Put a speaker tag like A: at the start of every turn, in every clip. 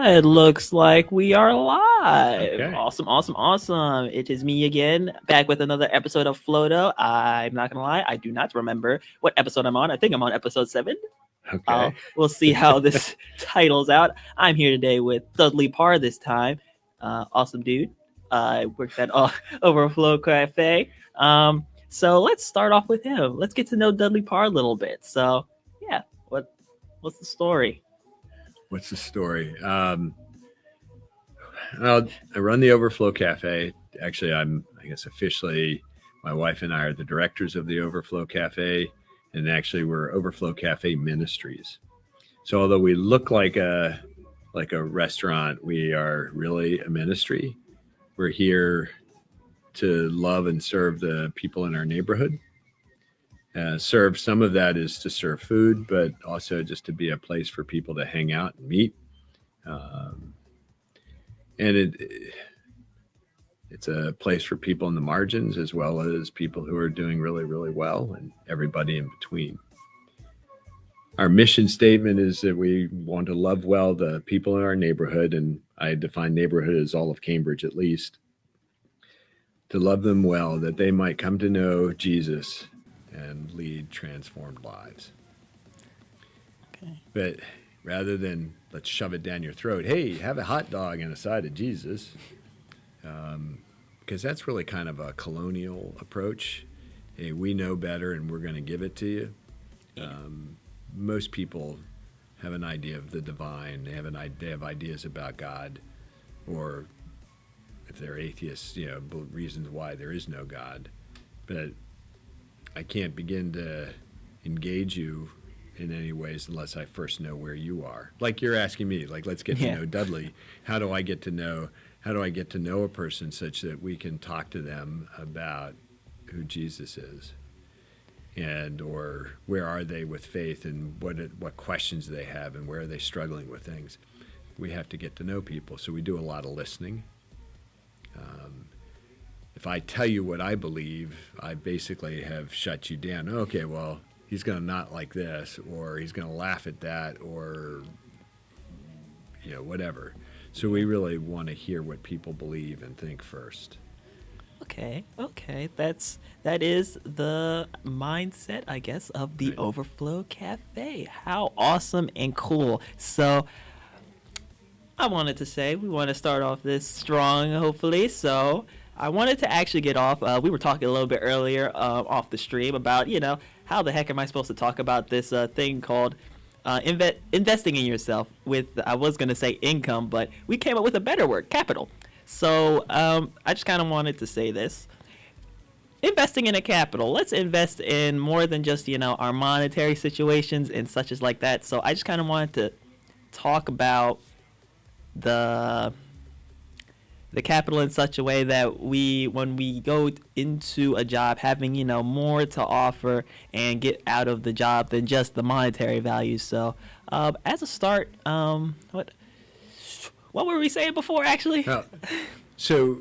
A: It looks like we are live.
B: Okay.
A: Awesome, awesome, awesome. It is me again, back with another episode of Flowdoe. I'm not gonna lie, I do not remember what episode I'm on. I think I'm on episode 7.
B: Okay.
A: We'll see how this titles out. I'm here today with Dudley Parr this time. Awesome dude. I worked at Overflow Cafe. So let's start off with him. Let's get to know Dudley Parr a little bit. So yeah, what's the story?
B: What's the story? Well, I run the Overflow Cafe. Actually, I guess, officially, my wife and I are the directors of the Overflow Cafe, and actually, we're Overflow Cafe Ministries. So, although we look like a restaurant, we are really a ministry. We're here to love and serve the people in our neighborhood. Serve some of that is to serve food, but also just to be a place for people to hang out and meet. Um, and it's a place for people in the margins as well as people who are doing really, really well and everybody in between. Our mission statement is that we want to love well the people in our neighborhood, and I define neighborhood as all of Cambridge at least, to love them well that they might come to know Jesus and lead transformed lives.
A: Okay.
B: But rather than let's shove it down your throat, hey, have a hot dog and a side of Jesus, because that's really kind of a colonial approach. Hey, we know better and we're going to give it to you. Most people have an idea of the divine. They have ideas about God, or if they're atheists, reasons why there is no God. But I can't begin to engage you in any ways unless I first know where you are. Like you're asking me, like let's get to know Dudley. How do I get to know a person such that we can talk to them about who Jesus is? And or where are they with faith, and what questions they have, and where are they struggling with things? We have to get to know people, so we do a lot of listening. If I tell you what I believe, I basically have shut you down. Okay, well, he's going to not like this, or he's going to laugh at that, or whatever. So we really want to hear what people believe and think first.
A: Okay. That is the mindset, I guess, of the
B: Right.
A: Overflow Cafe. How awesome and cool. So I wanted to say we want to start off this strong, hopefully. So I wanted to actually get off. We were talking a little bit earlier off the stream about, how the heck am I supposed to talk about this thing called investing in yourself with, I was going to say income, but we came up with a better word, capital. So I just kind of wanted to say this. Investing in a capital. Let's invest in more than just, our monetary situations and such as like that. So I just kind of wanted to talk about the capital in such a way that when we go into a job, having more to offer and get out of the job than just the monetary value. So as a start, what were we saying before actually?
B: So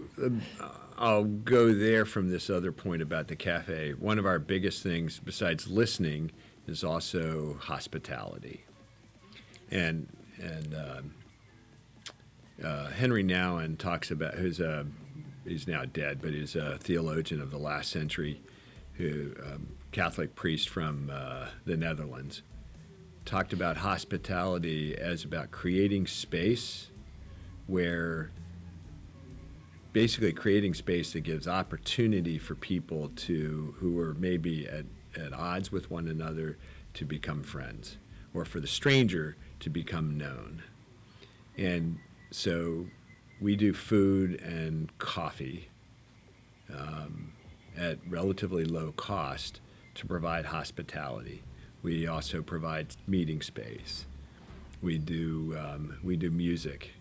B: I'll go there from this other point about the cafe. One of our biggest things besides listening is also hospitality. And Henry Nouwen talks about, he's now dead, but he's a theologian of the last century, Catholic priest from the Netherlands, talked about hospitality as about creating space basically creating space that gives opportunity for people who are maybe at odds with one another to become friends, or for the stranger to become known. And so we do food and coffee at relatively low cost to provide hospitality. We also provide meeting space. We do music.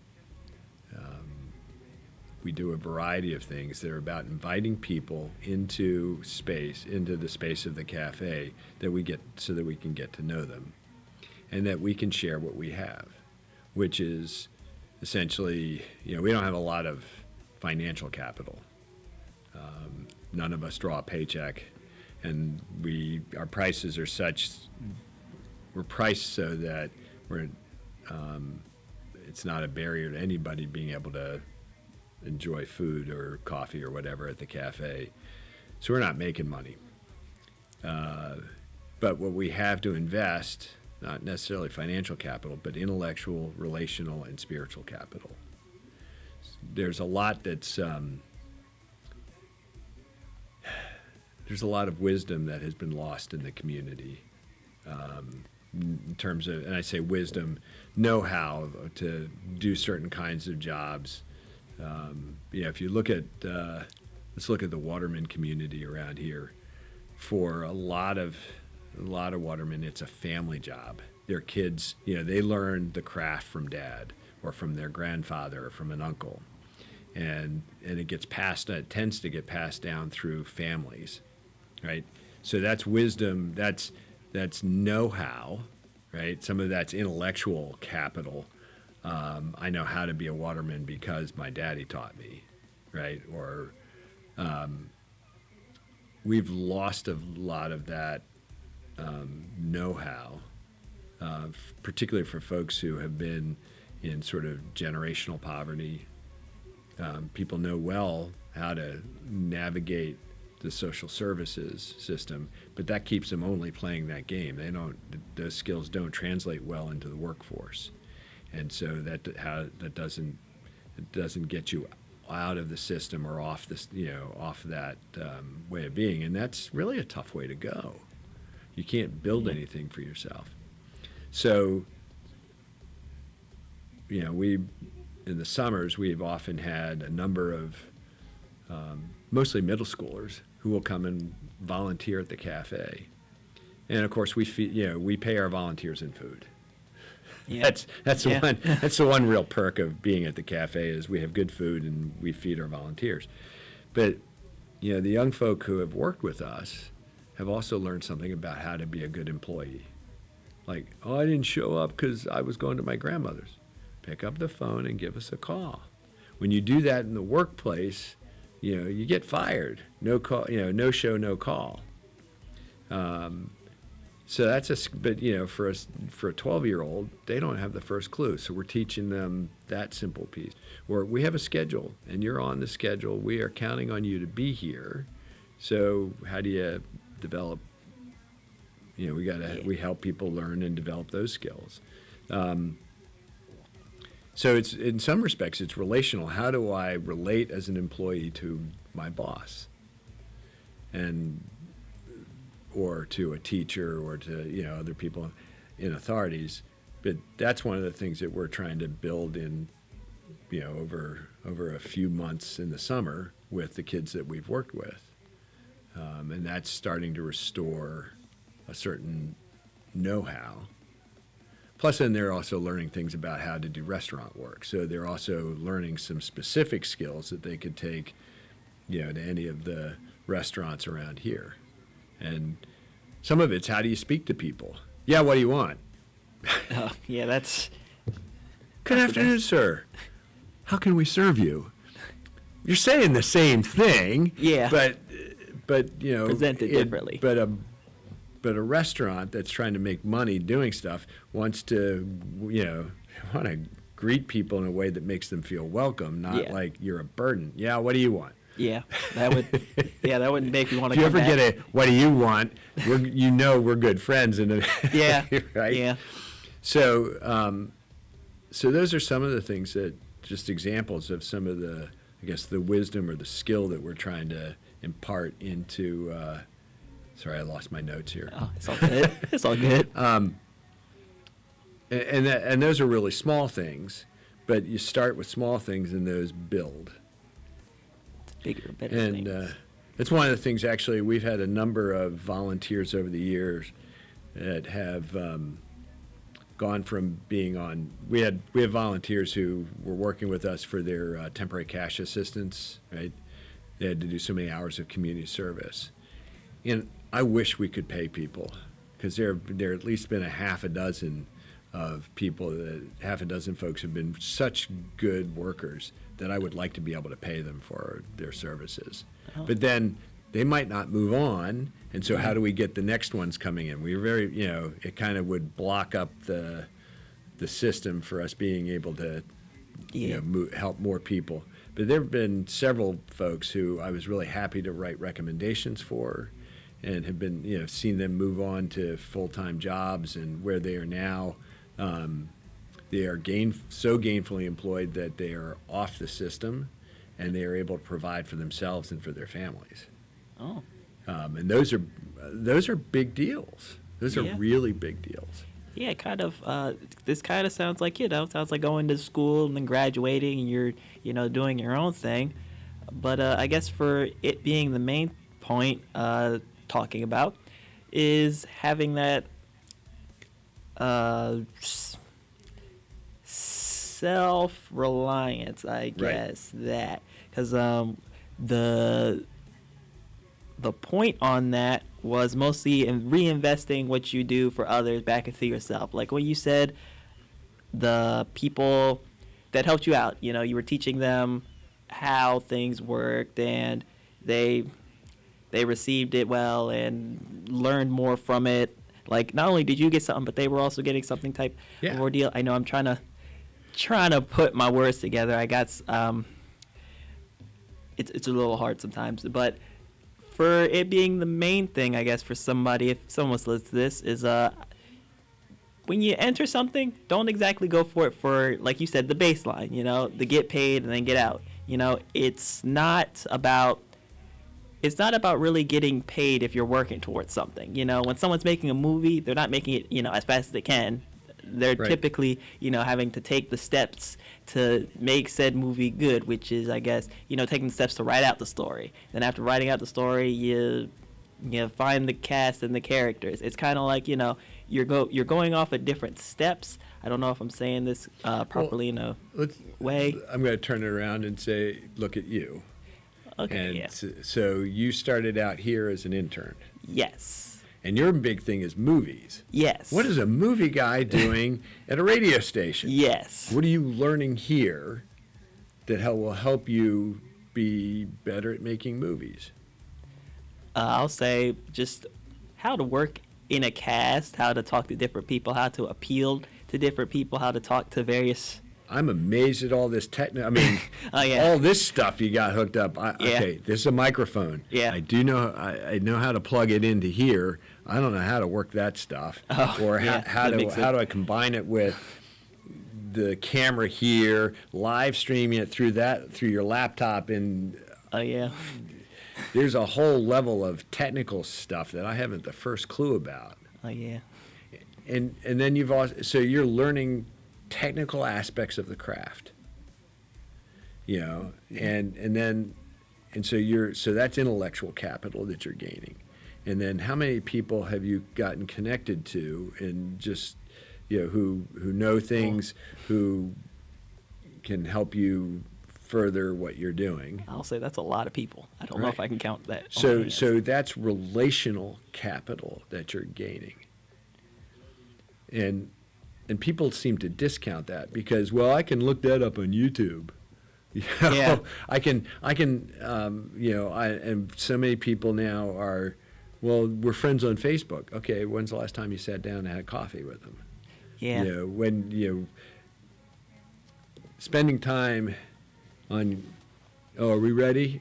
B: We do a variety of things that are about inviting people into the space of the cafe so that we can get to know them, and that we can share what we have, which is essentially, we don't have a lot of financial capital. None of us draw a paycheck, and our prices are such, we're priced so that we're it's not a barrier to anybody being able to enjoy food or coffee or whatever at the cafe. So we're not making money. But what we have to invest, not necessarily financial capital, but intellectual, relational, and spiritual capital. There's a lot that's there's a lot of wisdom that has been lost in the community, in terms of, and I say wisdom, know-how to do certain kinds of jobs. If you look at, let's look at the waterman community around here. For a lot of watermen, it's a family job. Their kids, they learn the craft from dad or from their grandfather or from an uncle, and it tends to get passed down through families, right? So that's wisdom. That's know-how, right? Some of that's intellectual capital. I know how to be a waterman because my daddy taught me, right? Or we've lost a lot of that know-how, particularly for folks who have been in sort of generational poverty. People know well how to navigate the social services system, but that keeps them only playing that game. Those skills don't translate well into the workforce, and so that doesn't get you out of the system or off that way of being, and that's really a tough way to go. You can't build anything for yourself. So, in the summers, we've often had a number of mostly middle schoolers who will come and volunteer at the cafe, and of course we pay our volunteers in food. Yeah. That's the one real perk of being at the cafe is we have good food and we feed our volunteers. But the young folk who have worked with us have also learned something about how to be a good employee. Like, I didn't show up because I was going to my grandmother's. Pick up the phone and give us a call. When you do that in the workplace, you get fired. No call, no show, no call. So that's but for a 12-year-old, they don't have the first clue. So we're teaching them that simple piece. Or we have a schedule, and you're on the schedule. We are counting on you to be here. So how do you develop? We help people learn and develop those skills. So it's, in some respects, it's relational. How do I relate as an employee to my boss, or to a teacher, or to other people in authorities? But that's one of the things that we're trying to build in, over a few months in the summer with the kids that we've worked with, and that's starting to restore a certain know-how. Plus, then they're also learning things about how to do restaurant work. So they're also learning some specific skills that they could take, to any of the restaurants around here. And some of it's, how do you speak to people? Yeah, what do you want?
A: Oh, yeah, that's...
B: Good afternoon, sir. How can we serve you? You're saying the same thing.
A: Yeah.
B: But
A: presented differently.
B: But a restaurant that's trying to make money doing stuff wants to, want to greet people in a way that makes them feel welcome, not like you're a burden. Yeah, what do you want?
A: Yeah, that would make me want to.
B: Do you ever get a "What do you want"? We're good friends, and
A: yeah,
B: right.
A: Yeah.
B: So, so those are some of the things that just examples of some of the, I guess, the wisdom or the skill that we're trying to impart into. Sorry, I lost my notes here.
A: Oh, it's all good. It's all good.
B: And those are really small things, but you start with small things and those build.
A: It's bigger, better
B: things. And it's one of the things, actually, we've had a number of volunteers over the years that have gone from being on, we have volunteers who were working with us for their temporary cash assistance, right? They had to do so many hours of community service. And I wish we could pay people, because there at least been a half a dozen folks who've been such good workers that I would like to be able to pay them for their services. Oh. But then they might not move on, and so how do we get the next ones coming in? We were very, it kind of would block up the the system for us being able to
A: Yeah.
B: help more people. But there have been several folks who I was really happy to write recommendations for, and have been seen them move on to full-time jobs, and where they are now, they are so gainfully employed that they are off the system, and they are able to provide for themselves and for their families.
A: Oh.
B: And those are big deals. Those are
A: Yeah.
B: really big deals.
A: Yeah, kind of. This kind of sounds like sounds like going to school and then graduating, and you're doing your own thing. But I guess for it being the main point, talking about is having that self-reliance, I guess. That because the point on that was mostly in reinvesting what you do for others back into yourself. Like when you said the people that helped you out, you were teaching them how things worked, and they received it well and learned more from it. Like not only did you get something, but they were also getting something type of ordeal. I know I'm trying to put my words together. I got it's a little hard sometimes, but for it being the main thing, I guess, for somebody, if someone listens to this, is when you enter something, don't exactly go for it for, like you said, the baseline, the get paid and then get out. It's not about really getting paid if you're working towards something. When someone's making a movie, they're not making it, as fast as they can. They're typically, having to take the steps to make said movie good, which is, I guess, taking the steps to write out the story. Then after writing out the story, you find the cast and the characters. It's kind of like, you're going off at different steps. I don't know if I'm saying this properly in a way.
B: I'm going to turn it around and say, look at you.
A: Okay,
B: and so you started out here as an intern.
A: Yes.
B: And your big thing is movies.
A: Yes.
B: What is a movie guy doing at a radio station?
A: Yes.
B: What are you learning here that will help you be better at making movies?
A: I'll say just how to work in a cast, how to talk to different people, how to appeal to different people, how to talk to various...
B: I'm amazed at all this all this stuff you got hooked up. Okay, this is a microphone.
A: Yeah.
B: I do know. I know how to plug it into here. I don't know how to work that stuff, or how do I combine it with the camera here, live streaming it through your laptop, and there's a whole level of technical stuff that I haven't the first clue about. And then you're learning technical aspects of the craft, and so that's intellectual capital that you're gaining. And then how many people have you gotten connected to, and just who know things, who can help you further what you're doing?
A: I'll say that's a lot of people. I don't know if I can count that.
B: So that's relational capital that you're gaining. And people seem to discount that because, I can look that up on YouTube.
A: Yeah.
B: I can, and so many people now are, we're friends on Facebook. Okay, when's the last time you sat down and had coffee with them?
A: Yeah.
B: When spending time on, are we ready?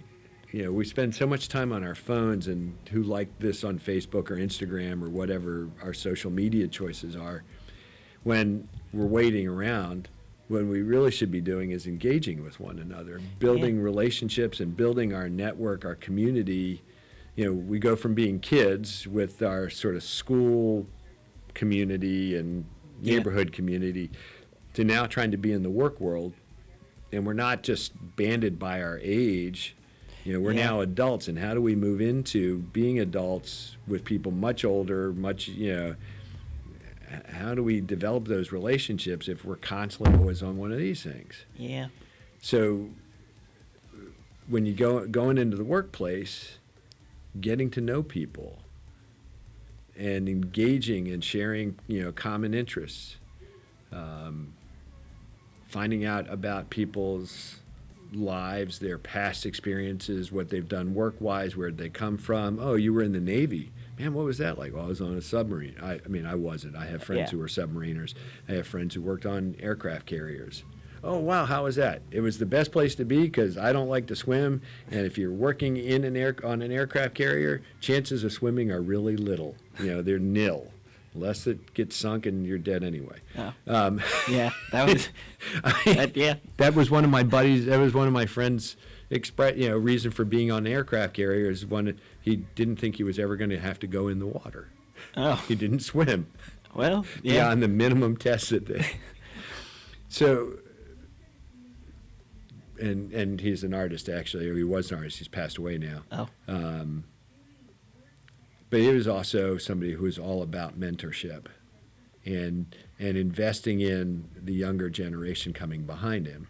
B: We spend so much time on our phones, and who like this on Facebook or Instagram or whatever our social media choices are, when we're waiting around. When we really should be doing is engaging with one another, building relationships and building our network, our community. We go from being kids with our sort of school community and neighborhood community to now trying to be in the work world. And we're not just banded by our age. We're now adults. And how do we move into being adults with people much older, how do we develop those relationships if we're constantly always on one of these things?
A: Yeah.
B: So when you going into the workplace, getting to know people and engaging and sharing, common interests, finding out about people's lives, their past experiences, what they've done work-wise, where they come from. Oh, you were in the Navy. Man, what was that like? Well, I was on a submarine. I mean, I wasn't. I have friends
A: Yeah.
B: who were submariners. I have friends who worked on aircraft carriers. Oh, wow, how was that? It was the best place to be because I don't like to swim. And if you're working on an aircraft carrier, chances of swimming are really little. They're nil. Unless it gets sunk and you're dead anyway.
A: Oh.
B: Um,
A: Yeah, that was. Yeah.
B: That was one of my buddies. That was one of my friends' reason for being on an aircraft carrier is one he didn't think he was ever going to have to go in the water.
A: Oh.
B: He didn't swim.
A: Well, yeah.
B: Beyond the minimum tests that they. So. And he's an artist actually, or he was an artist. He's passed away now.
A: Oh.
B: But he was also somebody who was all about mentorship, and investing in the younger generation coming behind him,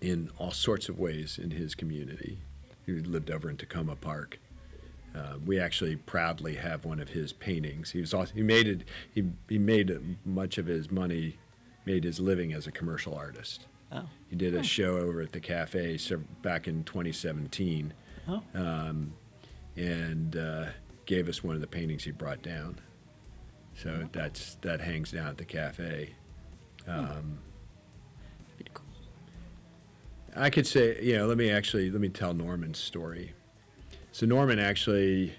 B: in all sorts of ways in his community. He lived over in Tacoma Park. We actually proudly have one of his paintings. He made much of his money, made his living as a commercial artist.
A: Oh.
B: He did a show over at the cafe back in 2017,
A: Oh.
B: And gave us one of the paintings he brought down. So that hangs down at the cafe.
A: Pretty cool.
B: I could say, let me tell Norman's story. So Norman actually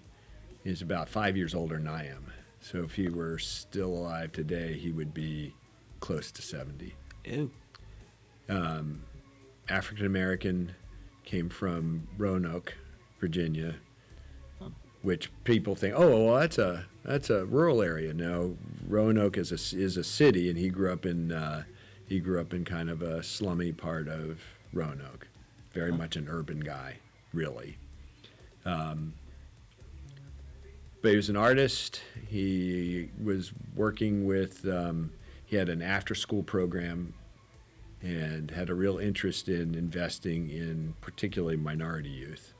B: is about 5 years older than I am. So if he were still alive today, he would be close to 70.
A: Ew.
B: African American, came from Roanoke, Virginia, which people think, oh, well, that's a rural area. No, Roanoke is a city, and he grew up in kind of a slummy part of Roanoke. Very much an urban guy, really. But he was an artist. He was working with. He had an after-school program and had a real interest in investing in particularly minority youth.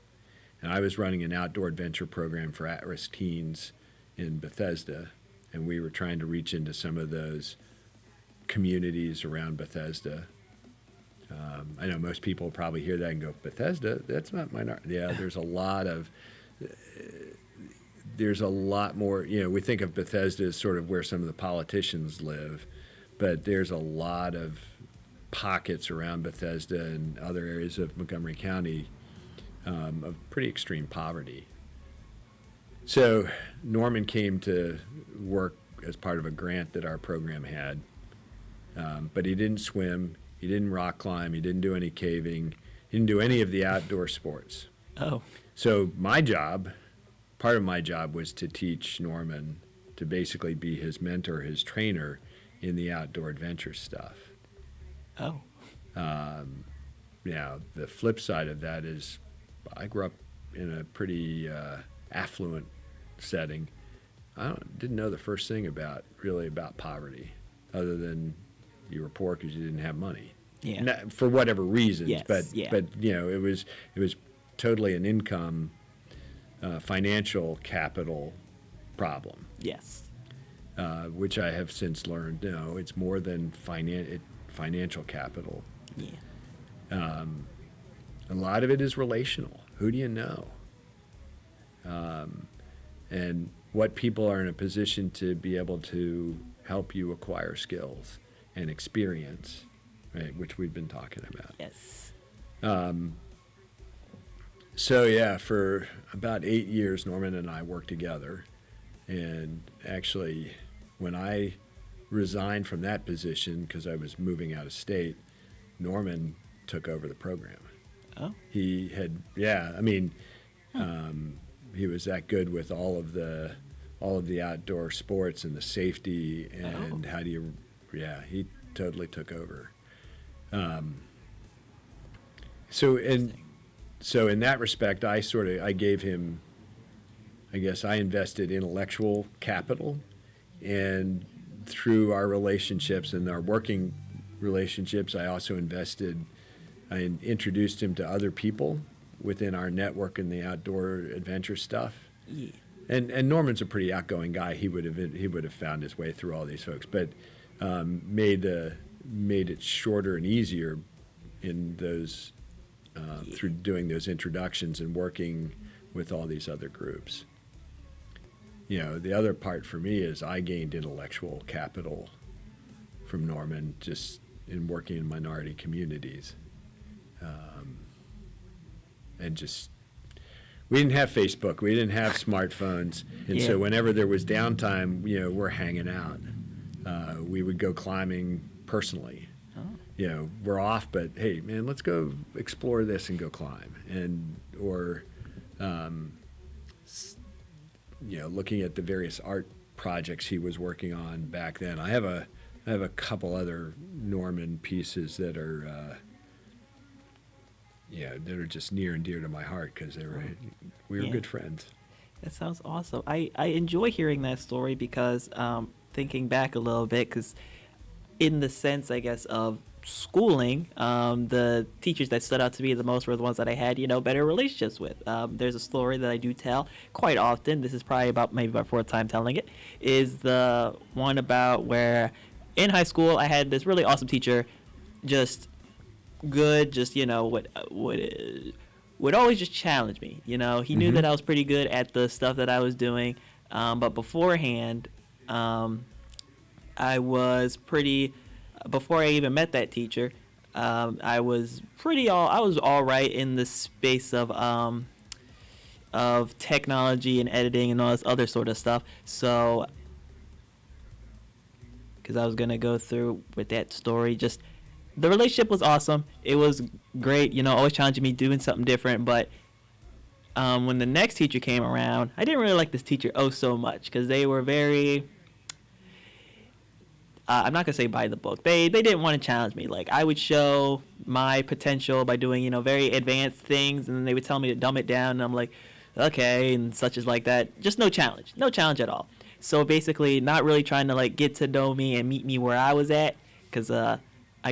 B: And I was running an outdoor adventure program for at-risk teens in Bethesda, and we were trying to reach into some of those communities around Bethesda. I know most people probably hear that and go, Bethesda? That's not minority. Yeah, there's a lot more, we think of Bethesda as sort of where some of the politicians live, but there's a lot of pockets around Bethesda and other areas of Montgomery County of pretty extreme poverty. So Norman came to work as part of a grant that our program had, but he didn't swim, he didn't rock climb, he didn't do any caving, he didn't do any of the outdoor sports.
A: Oh.
B: So part of my job was to teach Norman to basically be his mentor, his trainer in the outdoor adventure stuff.
A: Oh.
B: Now, the flip side of that is I grew up in a pretty affluent setting. I didn't know the first thing about poverty, other than you were poor because you didn't have money.
A: Yeah.
B: Not, for whatever reasons,
A: Yes,
B: but
A: yeah.
B: it was totally an income, financial capital problem.
A: Yes.
B: Which I have since learned, no, it's more than financial capital.
A: Yeah.
B: A lot of it is relational. Who do you know? And what people are in a position to be able to help you acquire skills and experience, right, which we've been talking about.
A: Yes.
B: So yeah, for about 8 years, Norman and I worked together. And actually, when I resigned from that position because I was moving out of state, Norman took over the program.
A: Oh.
B: He had, he was that good with all of the outdoor sports and the safety and he totally took over. So in that respect, I gave him, I guess I invested intellectual capital, and through our relationships and our working relationships, I introduced him to other people within our network in the outdoor adventure stuff.
A: Yeah.
B: And Norman's a pretty outgoing guy. He would have found his way through all these folks, but made it shorter and easier in those through doing those introductions and working with all these other groups. The other part for me is I gained intellectual capital from Norman just in working in minority communities. And just, we didn't have Facebook, we didn't have smartphones, and so whenever there was downtime, we're hanging out. We would go climbing personally. We're off, but hey, man, let's go explore this and go climb. Or looking at the various art projects he was working on back then. I have a couple other Norman pieces that are that are just near and dear to my heart because we were good friends.
A: That sounds awesome. I enjoy hearing that story because thinking back a little bit, because in the sense, I guess, of schooling, the teachers that stood out to me the most were the ones that I had, better relationships with. There's a story that I do tell quite often. This is probably maybe my fourth time telling it, is the one about where in high school I had this really awesome teacher, just good, just, would always just challenge me. He knew that I was pretty good at the stuff that I was doing, but beforehand, before I even met that teacher, I was all right in the space of technology and editing and all this other sort of stuff. So, because I was gonna go through with that story, just the relationship was awesome. It was great, always challenging me, doing something different. But when the next teacher came around, I didn't really like this teacher so much because they were very. I'm not gonna say by the book. They didn't want to challenge me. Like, I would show my potential by doing very advanced things, and then they would tell me to dumb it down, and I'm like, okay, and such as like that. Just no challenge at all. So basically, not really trying to get to know me and meet me where I was at, because I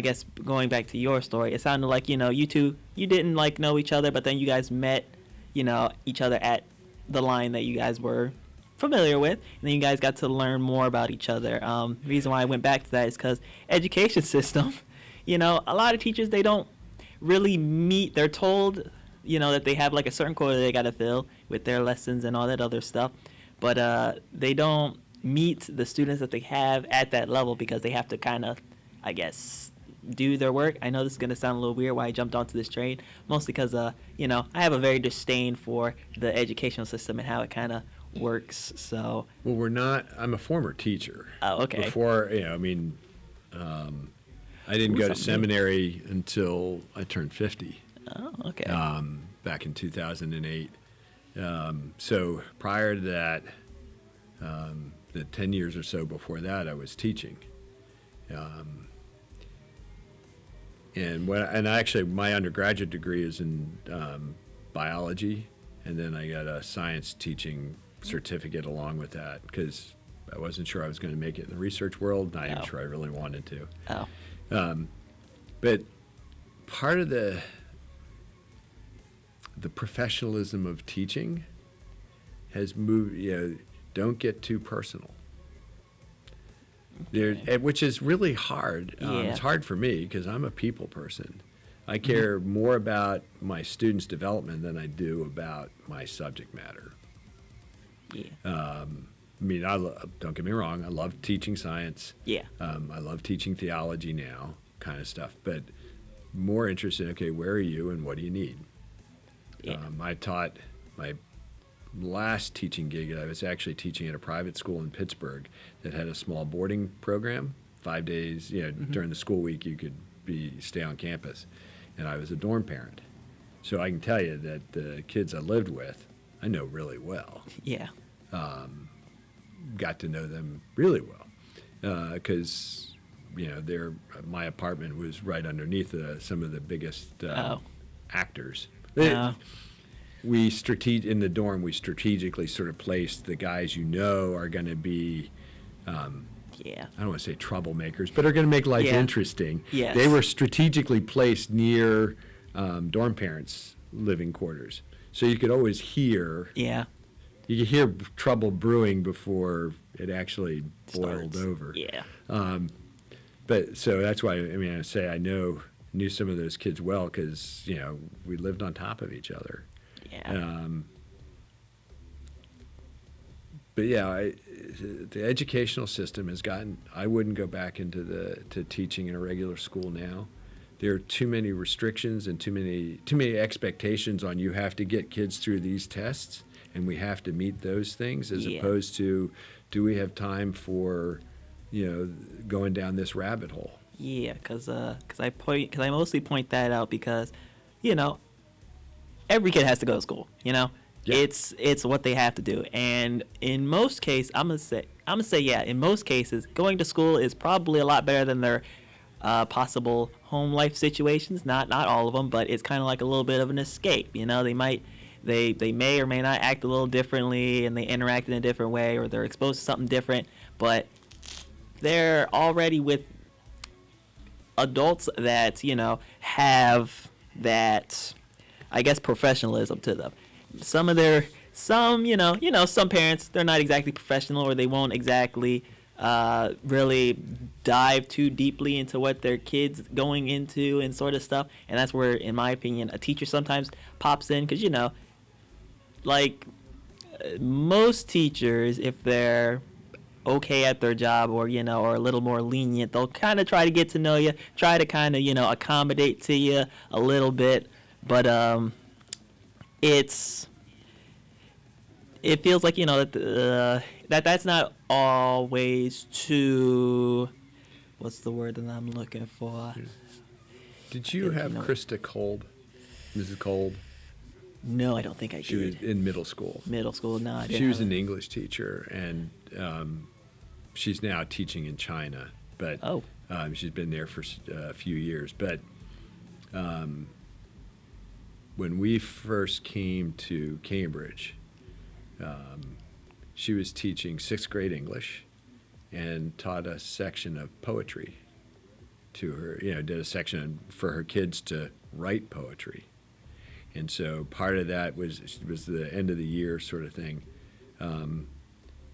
A: guess going back to your story, it sounded like you two, you didn't know each other, but then you guys met each other at the line that you guys were familiar with, and then you guys got to learn more about each other. The reason why I went back to that is because education system, a lot of teachers, they don't really meet. They're told that they have a certain quota they got to fill with their lessons and all that other stuff, but they don't meet the students that they have at that level because they have to kind of, I guess, do their work. I know this is going to sound a little weird why I jumped onto this train, mostly because I have a very disdain for the educational system and how it kind of works. So
B: I'm a former teacher.
A: Oh, okay.
B: Before, I didn't go to seminary until I turned 50.
A: Oh, okay.
B: Back in 2008. So prior to that, the 10 years or so before that, I was teaching. And actually, my undergraduate degree is in biology, and then I got a science teaching certificate along with that because I wasn't sure I was going to make it in the research world, not even sure I really wanted to. But part of the professionalism of teaching has moved, don't get too personal. Okay. Which is really hard. It's hard for me because I'm a people person. I care more about my students' development than I do about my subject matter. Don't get me wrong, I love teaching science. I love teaching theology now, kind of stuff, but more interested in, okay, where are you and what do you need? I taught my last teaching gig. I was actually teaching at a private school in Pittsburgh that had a small boarding program, 5 days, during the school week you could stay on campus, and I was a dorm parent. So I can tell you that the kids I lived with, I know really well. Got to know them really well because my apartment was right underneath some of the biggest actors. In the dorm, we strategically sort of placed the guys are going to be, I don't want to say troublemakers, but are going to make life interesting.
A: Yes.
B: They were strategically placed near dorm parents' living quarters, so you could always hear. You could hear trouble brewing before it actually boiled over. But so that's why I say I knew some of those kids well because we lived on top of each other. but yeah, the educational system has gotten. I wouldn't go back to teaching in a regular school now. There are too many restrictions and too many expectations on you have to get kids through these tests, and we have to meet those things, as
A: Yeah.
B: opposed to, do we have time for, going down this rabbit hole?
A: Yeah, cause I mostly point that out because, you know, every kid has to go to school. You know,
B: Yeah.
A: it's what they have to do, and in most cases, I'm gonna say yeah. In most cases, going to school is probably a lot better than their possible home life situations. Not all of them, but it's kind of like a little bit of an escape. You know, they may or may not act a little differently, and they interact in a different way, or they're exposed to something different, but they're already with adults that have that, I guess, professionalism to them. Some parents, they're not exactly professional, or they won't exactly really dive too deeply into what their kids going into and sort of stuff. And that's where, in my opinion, a teacher sometimes pops in, because like most teachers, if they're okay at their job, or or a little more lenient, they'll kind of try to get to know you, try to kind of accommodate to you a little bit. But it feels like that's not always too, what's the word that I'm looking for?
B: Did you have Krista Kolb, Mrs. Kolb?
A: No, I don't think I
B: She was
A: did.
B: in middle school.
A: Middle school, no, I didn't.
B: She was
A: have
B: an
A: it.
B: English teacher, and she's now teaching in China. But
A: Oh.
B: she's been there for a few years. But when we first came to Cambridge, she was teaching sixth grade English and taught a section of poetry to her. Did a section for her kids to write poetry. And so part of that was the end of the year sort of thing.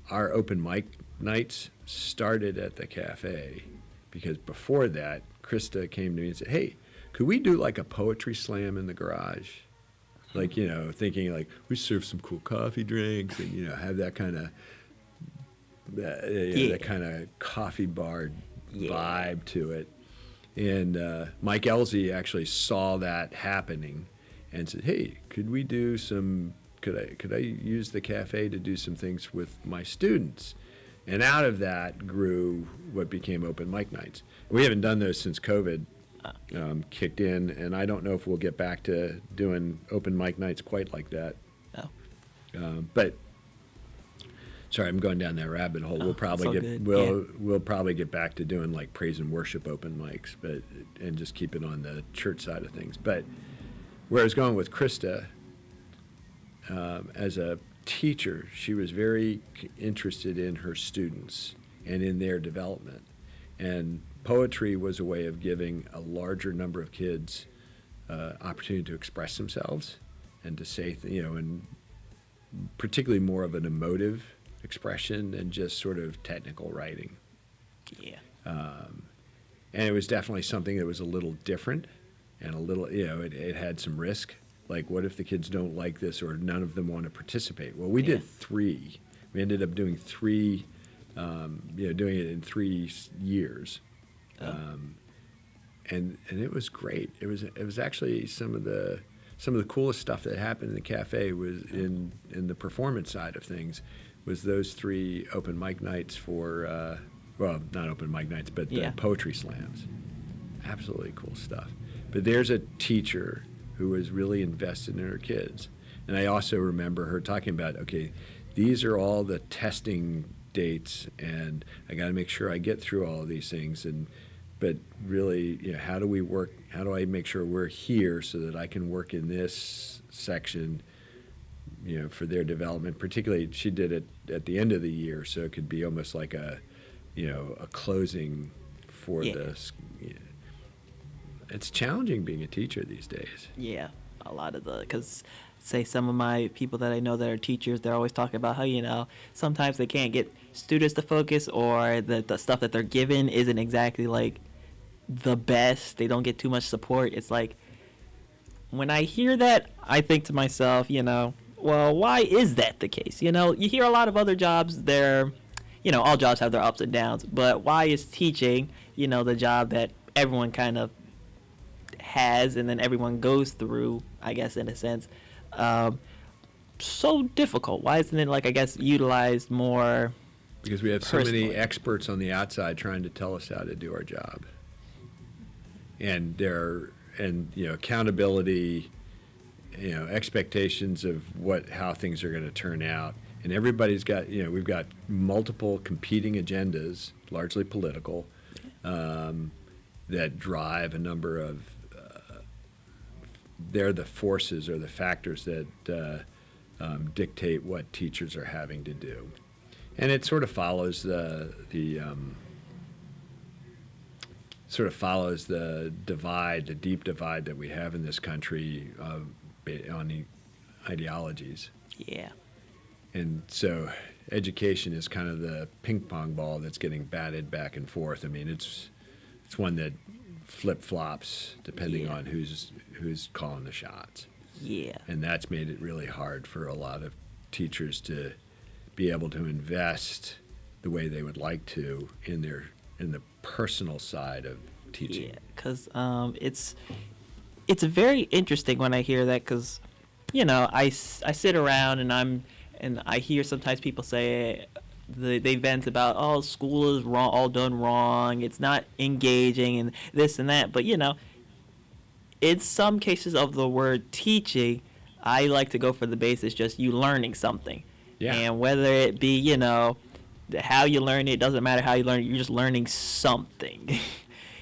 B: Our open mic nights started at the cafe, because before that, Krista came to me and said, "Hey, could we do like a poetry slam in the garage?" Like, thinking like we serve some cool coffee drinks and, have that kind of, that kind of coffee bar vibe to it. And Mike Elsie actually saw that happening and said, "Hey, could we do some? Could I use the cafe to do some things with my students?" And out of that grew what became open mic nights. We haven't done those since COVID kicked in, and I don't know if we'll get back to doing open mic nights quite like that.
A: Oh.
B: But sorry, I'm going down that rabbit hole.
A: Oh,
B: We'll probably
A: it's all good.
B: we'll probably get back to doing like praise and worship open mics, and just keep it on the church side of things. But where I was going with Krista, as a teacher, she was very interested in her students and in their development. And poetry was a way of giving a larger number of kids opportunity to express themselves and to say, and particularly more of an emotive expression than just sort of technical writing.
A: Yeah.
B: And it was definitely something that was a little different and a little, it had some risk. Like, what if the kids don't like this, or none of them want to participate? Well, we did 3. We ended up doing 3, doing it in 3 years. And it was great. It was actually some of the coolest stuff that happened in the cafe was in the performance side of things, was those 3 open mic nights for not open mic nights, but poetry slams. Absolutely cool stuff. But there's a teacher who was really invested in her kids. And I also remember her talking about, okay, these are all the testing dates, and I got to make sure I get through all of these things. But really, how do we work? How do I make sure we're here so that I can work in this section, for their development? Particularly, she did it at the end of the year, so it could be almost like a closing for this. It's challenging being a teacher these days.
A: Yeah, a lot of because say some of my people that I know that are teachers, they're always talking about how, sometimes they can't get students to focus, or the stuff that they're given isn't exactly like the best. They don't get too much support. It's like, when I hear that, I think to myself, well, why is that the case? You know, you hear a lot of other jobs, they're, you know, all jobs have their ups and downs, but why is teaching, you know, the job that everyone kind of has and then everyone goes through, I guess, in a sense, um, so difficult? Why isn't it, like, I guess, utilized more
B: Because we have so many
A: personally?
B: experts on the outside trying to tell us how to do our job. And you know, accountability, you know, expectations of how things are going to turn out. And everybody's got, you know, we've got multiple competing agendas, largely political, that drive a number of, they're the forces or the factors that dictate what teachers are having to do. And it sort of follows the divide, the deep divide that we have in this country on the ideologies.
A: Yeah.
B: And so education is kind of the ping pong ball that's getting batted back and forth. I mean, it's one that flip flops depending
A: Yeah.
B: on who's calling the shots.
A: Yeah.
B: And that's made it really hard for a lot of teachers to be able to invest the way they would like to in the personal side of teaching.
A: Yeah, because it's very interesting when I hear that, because you know I sit around and I hear sometimes people say they vent about, oh, school is wrong, all done wrong, it's not engaging and this and that, but you know, in some cases of the word teaching, I like to go for the basis, just you learning something.
B: Yeah.
A: And whether it be, you know, how you learn it, doesn't matter how you learn it, you're just learning something.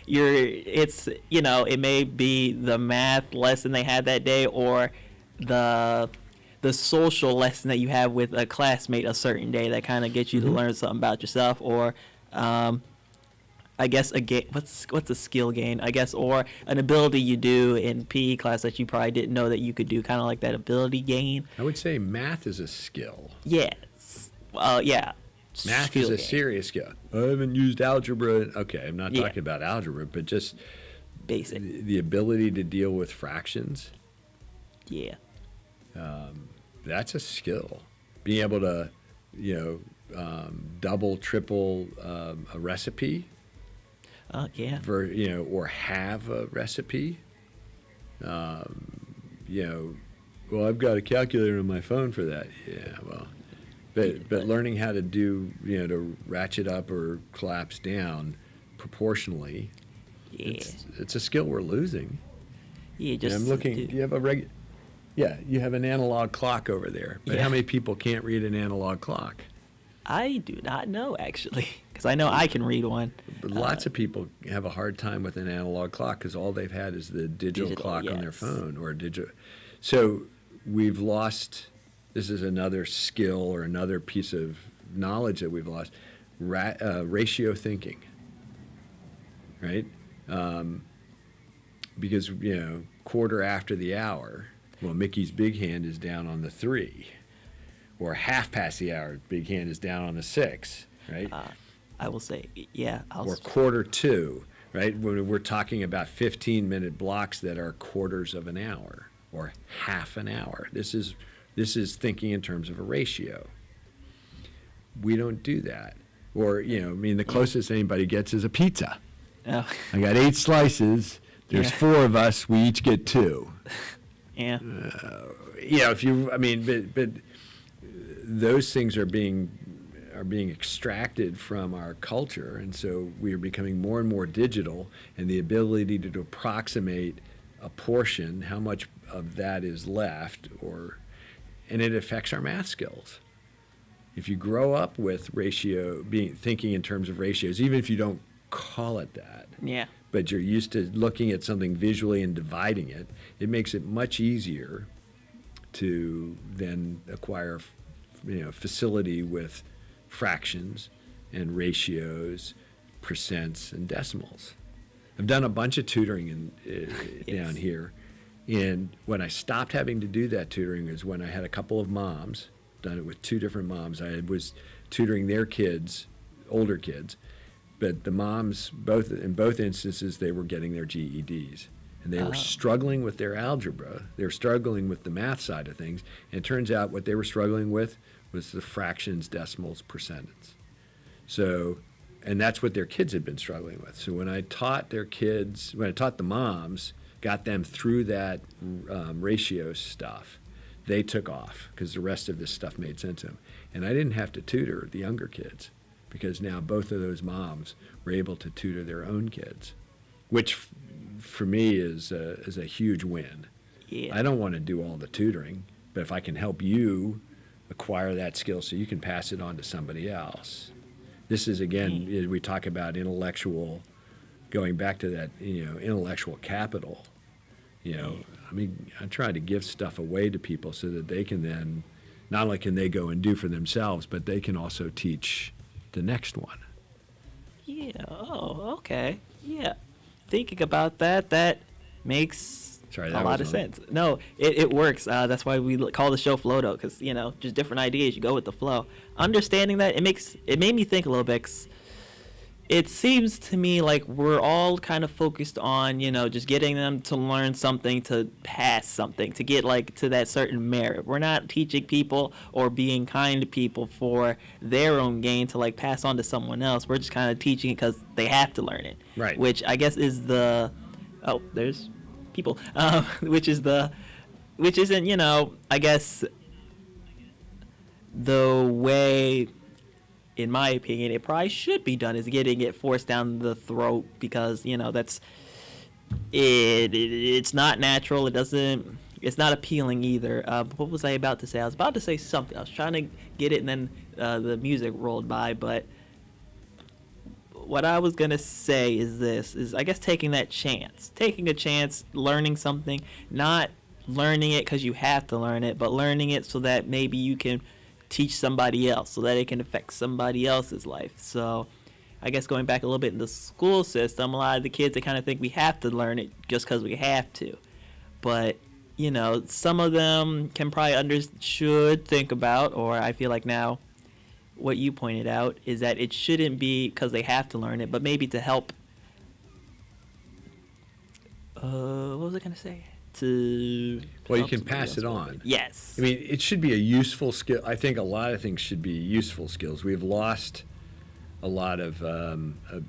A: It's, you know, it may be the math lesson they had that day, or the social lesson that you have with a classmate a certain day that kind of gets you to learn something about yourself, or I guess a game. What's a skill gain? I guess, or an ability you do in PE class that you probably didn't know that you could do. Kind of like that ability gain.
B: I would say math is a skill.
A: Yes. Yeah.
B: Math
A: Skill
B: is a
A: gain.
B: serious skill. I haven't used algebra. Okay, I'm not
A: Yeah.
B: talking about algebra, but just
A: Basic.
B: the ability to deal with fractions.
A: Yeah.
B: That's a skill. Being able to, you know, double, triple a recipe.
A: Yeah.
B: Or have a recipe. You know, well, I've got a calculator on my phone for that. Yeah, well, but learning how to do, you know, to ratchet up or collapse down proportionally,
A: Yeah.
B: it's a skill we're losing.
A: Yeah.
B: And
A: Just.
B: I'm looking. Do you have Yeah, you have an analog clock over there. But
A: Yeah.
B: how many people can't read an analog clock?
A: I do not know, actually, because I know I can read one.
B: But lots of people have a hard time with an analog clock because all they've had is the digital clock on their
A: yes.
B: phone or digital. So we've lost. This is another skill or another piece of knowledge that we've lost. Ratio thinking. Right? Because, you know, quarter after the hour, well, Mickey's big hand is down on the 3. Or half past the hour, big hand is down on the 6, right?
A: I will say, yeah.
B: Or quarter to, right? When we're talking about 15-minute blocks that are quarters of an hour or half an hour. This is thinking in terms of a ratio. We don't do that. Or, you know, I mean, the closest anybody gets is a pizza.
A: Oh,
B: I got 8 slices. There's
A: Yeah.
B: 4 of us. We each get 2.
A: yeah.
B: You know, but those things are being extracted from our culture, and so we are becoming more and more digital, and the ability to approximate a portion, how much of that is left, and it affects our math skills. If you grow up with thinking in terms of ratios, even if you don't call it that,
A: Yeah.
B: but you're used to looking at something visually and dividing it, it makes it much easier to then acquire, you know, facility with fractions and ratios, percents and decimals. I've done a bunch of tutoring down here, and when I stopped having to do that tutoring is when I had a couple of moms, done it with 2 different moms. I was tutoring their kids, older kids, but the moms, in both instances, they were getting their GEDs. And they were struggling with their algebra. They were struggling with the math side of things. And it turns out what they were struggling with was the fractions, decimals, percentages. So, and that's what their kids had been struggling with. So when I taught the moms, got them through that ratio stuff, they took off because the rest of this stuff made sense to them. And I didn't have to tutor the younger kids because now both of those moms were able to tutor their own kids, which for me is a huge win.
A: Yeah.
B: I don't want to do all the tutoring, but if I can help you acquire that skill so you can pass it on to somebody else. This is, again, we talk about intellectual, going back to that, intellectual capital. I mean, I try to give stuff away to people so that they can then, not only can they go and do for themselves, but they can also teach the next one.
A: Yeah. Oh, okay. Yeah. Thinking about that makes a lot of sense. No, it works. That's why we call the show Flowdoe, because just different ideas. You go with the flow. Understanding that it made me think a little bit. 'Cause it seems to me like we're all kind of focused on just getting them to learn something, to pass something, to get to that certain merit. We're not teaching people or being kind to people for their own gain to pass on to someone else. We're just kind of teaching it because they have to learn it.
B: Right.
A: Which I guess is there's people, which isn't, I guess the way, in my opinion, it probably should be done, is getting it forced down the throat, because, that's, it's not natural. It's not appealing either. What was I about to say? I was about to say something. I was trying to get it, and then the music rolled by, but what I was going to say is I guess taking a chance, learning something, not learning it because you have to learn it, but learning it so that maybe you can teach somebody else, so that it can affect somebody else's life. So I guess going back a little bit in the school system, a lot of the kids, they kind of think we have to learn it just because we have to. But, some of them can probably should think about, or I feel like now, what you pointed out is that it shouldn't be because they have to learn it, but maybe to help. What was I going to say?
B: Well, you can pass it on.
A: Yes.
B: I mean, it should be a useful skill. I think a lot of things should be useful skills. We've lost a lot of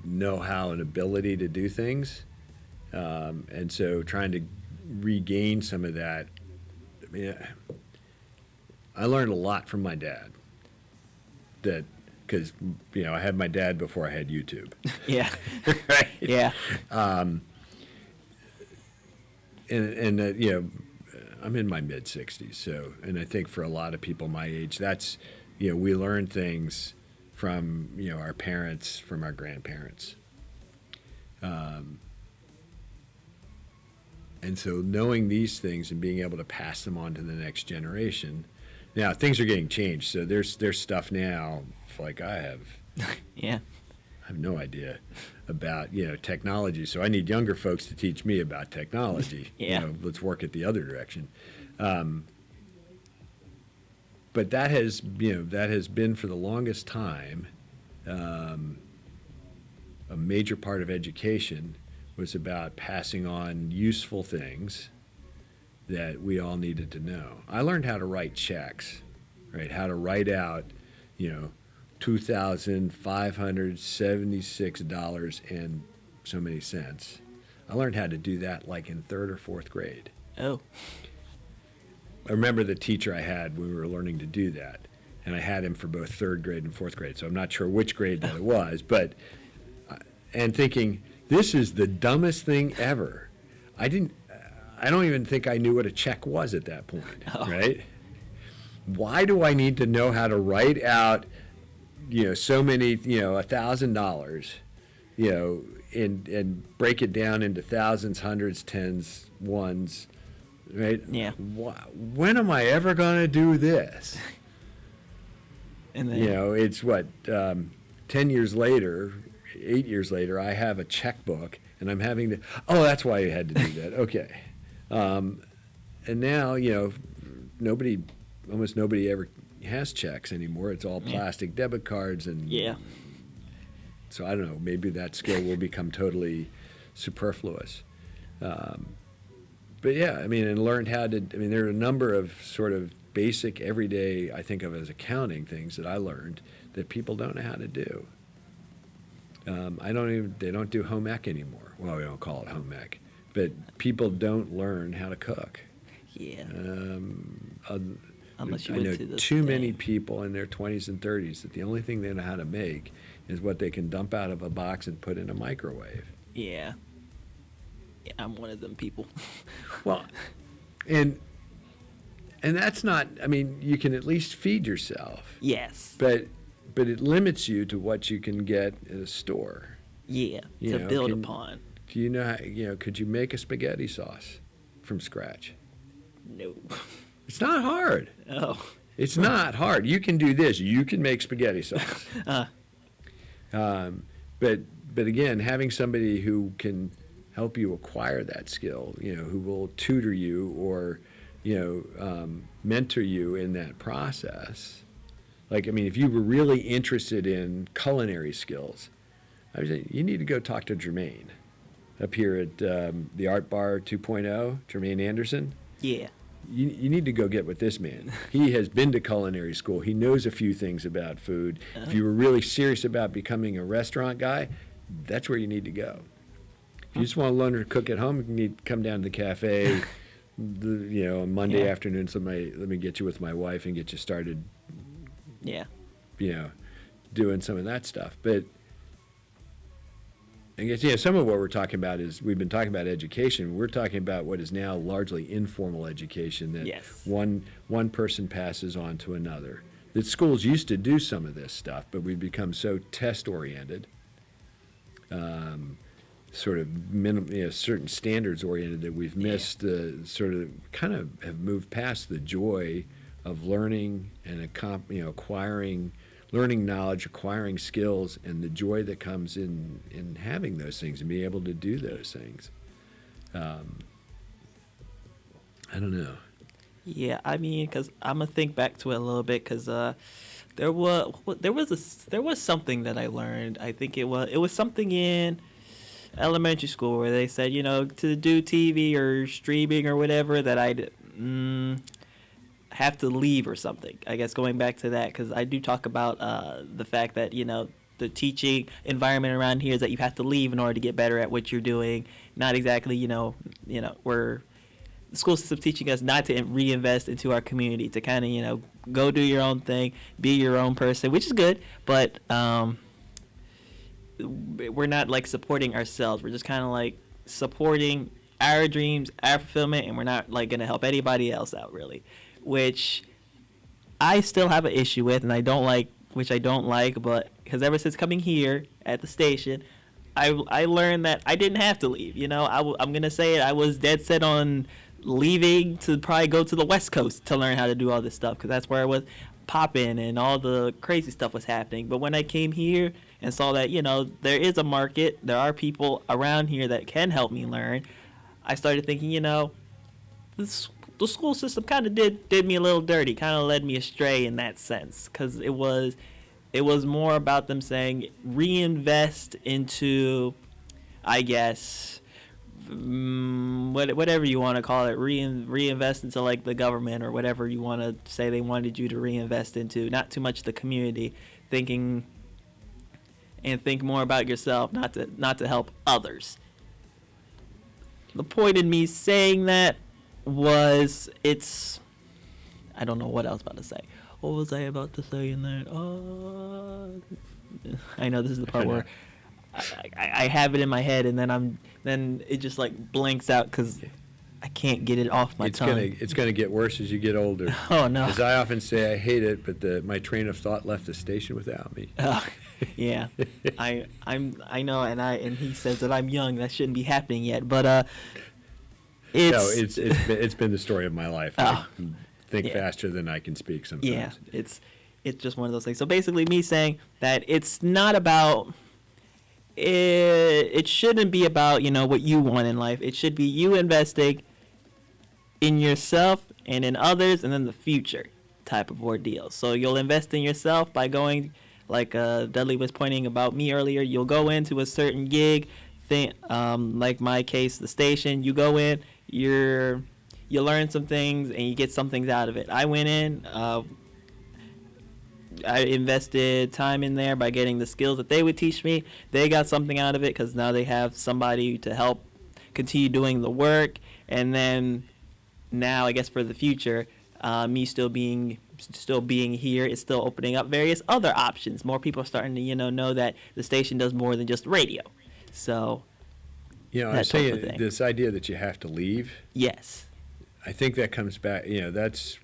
B: know-how and ability to do things. And so trying to regain some of that. I mean, I learned a lot from my dad. Because I had my dad before I had YouTube.
A: Yeah.
B: Right?
A: Yeah.
B: I'm in my mid-60s, so, and I think for a lot of people my age, that's, we learn things from, our parents, from our grandparents. And so knowing these things and being able to pass them on to the next generation. Now, things are getting changed, so there's stuff now, like I have.
A: Yeah.
B: I have no idea about, technology, so I need younger folks to teach me about technology.
A: Yeah.
B: Let's work it the other direction. But that has been for the longest time a major part of education was about passing on useful things that we all needed to know. I learned how to write checks, right? How to write out, $2,576 and so many cents. I learned how to do that in third or fourth grade.
A: Oh.
B: I remember the teacher I had when we were learning to do that, and I had him for both third grade and fourth grade, so I'm not sure which grade that it was, but, and thinking, this is the dumbest thing ever. I don't even think I knew what a check was at that point, right? Why do I need to know how to write out, so many, $1,000, and break it down into thousands, hundreds, tens, ones, right?
A: Yeah.
B: When am I ever going to do this?
A: And then,
B: it's 10 years later, 8 years later, I have a checkbook, and I'm having to, that's why you had to do that. Okay. And now, almost nobody ever has checks anymore. It's all plastic debit cards, and so I don't know, maybe that skill will become totally superfluous. But yeah, I mean, and learned how to. I mean, there are a number of sort of basic everyday, I think of as accounting things that I learned that people don't know how to do. They don't do home ec anymore. Well, we don't call it home ec, but people don't learn how to cook.
A: Yeah.
B: Uh,
A: Unless you
B: I
A: went
B: know
A: to the
B: too many
A: thing.
B: people in their 20s and 30s that the only thing they know how to make is what they can dump out of a box and put in a microwave.
A: Yeah. Yeah, I'm one of them people.
B: Well, and that's not. I mean, you can at least feed yourself,
A: Yes.
B: but it limits you to what you can get in a store.
A: Yeah.
B: You
A: To
B: know,
A: build upon.
B: Do you know how, could you make a spaghetti sauce from scratch?
A: No.
B: It's not hard.
A: Oh.
B: It's not hard. You can do this. You can make spaghetti sauce. But again, having somebody who can help you acquire that skill, who will tutor you or, mentor you in that process. Like, I mean, if you were really interested in culinary skills, I would say you need to go talk to Jermaine up here at the Art Bar 2.0, Jermaine Anderson.
A: Yeah.
B: You need to go get with this man. He has been to culinary school. He knows a few things about food. If you were really serious about becoming a restaurant guy, that's where you need to go. If you just want to learn to cook at home, you need to come down to the cafe, on Monday afternoon. Let me get you with my wife and get you started.
A: Yeah.
B: Doing some of that stuff. But I guess, some of what we're talking about is we've been talking about education. We're talking about what is now largely informal education that one person passes on to another. That schools used to do some of this stuff, but we've become so test-oriented, sort of certain standards oriented that we've missed kind of have moved past the joy of learning and acquiring, learning knowledge, acquiring skills, and the joy that comes in having those things and being able to do those things. I don't know.
A: Yeah, I mean, because I'm gonna think back to it a little bit, because there was something that I learned. I think it was something in elementary school where they said, to do TV or streaming or whatever, that I'd have to leave or something. I guess going back to that, because I do talk about the fact that the teaching environment around here is that you have to leave in order to get better at what you're doing. Not exactly, we're the school system's teaching us not to reinvest into our community, to kind of go do your own thing, be your own person, which is good, but we're not like supporting ourselves. We're just kind of like supporting our dreams, our fulfillment, and we're not like going to help anybody else out really, which I still have an issue with, and I don't like, but because ever since coming here at the station, I learned that I didn't have to leave. I'm going to say it. I was dead set on leaving to probably go to the West Coast to learn how to do all this stuff, because that's where I was popping and all the crazy stuff was happening. But when I came here and saw that, there is a market, there are people around here that can help me learn, I started thinking, the school system kind of did me a little dirty, kind of led me astray in that sense, because it was more about them saying reinvest into, I guess, whatever you want to call it, reinvest into like the government or whatever you want to say they wanted you to reinvest into, not too much the community, think more about yourself, not to help others. The point in me saying that was, I don't know what I was about to say. What was I about to say in that? I know this is the part where I have it in my head, and then it just like blanks out because I can't get it off my tongue.
B: It's gonna get worse as you get older.
A: Oh no!
B: As I often say, I hate it, but my train of thought left the station without me.
A: Yeah, I know, and he says that I'm young. That shouldn't be happening yet, but
B: it's been the story of my life. I think faster than I can speak sometimes.
A: Yeah, it's just one of those things. So basically, me saying that it's not about. It shouldn't be about what you want in life. It should be you investing in yourself and in others, and then the future type of ordeal. So you'll invest in yourself by going, like Dudley was pointing about me earlier. You'll go into a certain gig, like my case, the station. You go in, you learn some things and you get some things out of it. I went in. I invested time in there by getting the skills that they would teach me. They got something out of it because now they have somebody to help continue doing the work. And then now, I guess for the future, me still being here, it's still opening up various other options. More people are starting to know that the station does more than just radio. So
B: I
A: that
B: was
A: type of
B: saying
A: thing.
B: this idea that you have to leave.
A: Yes.
B: I think that comes back. That's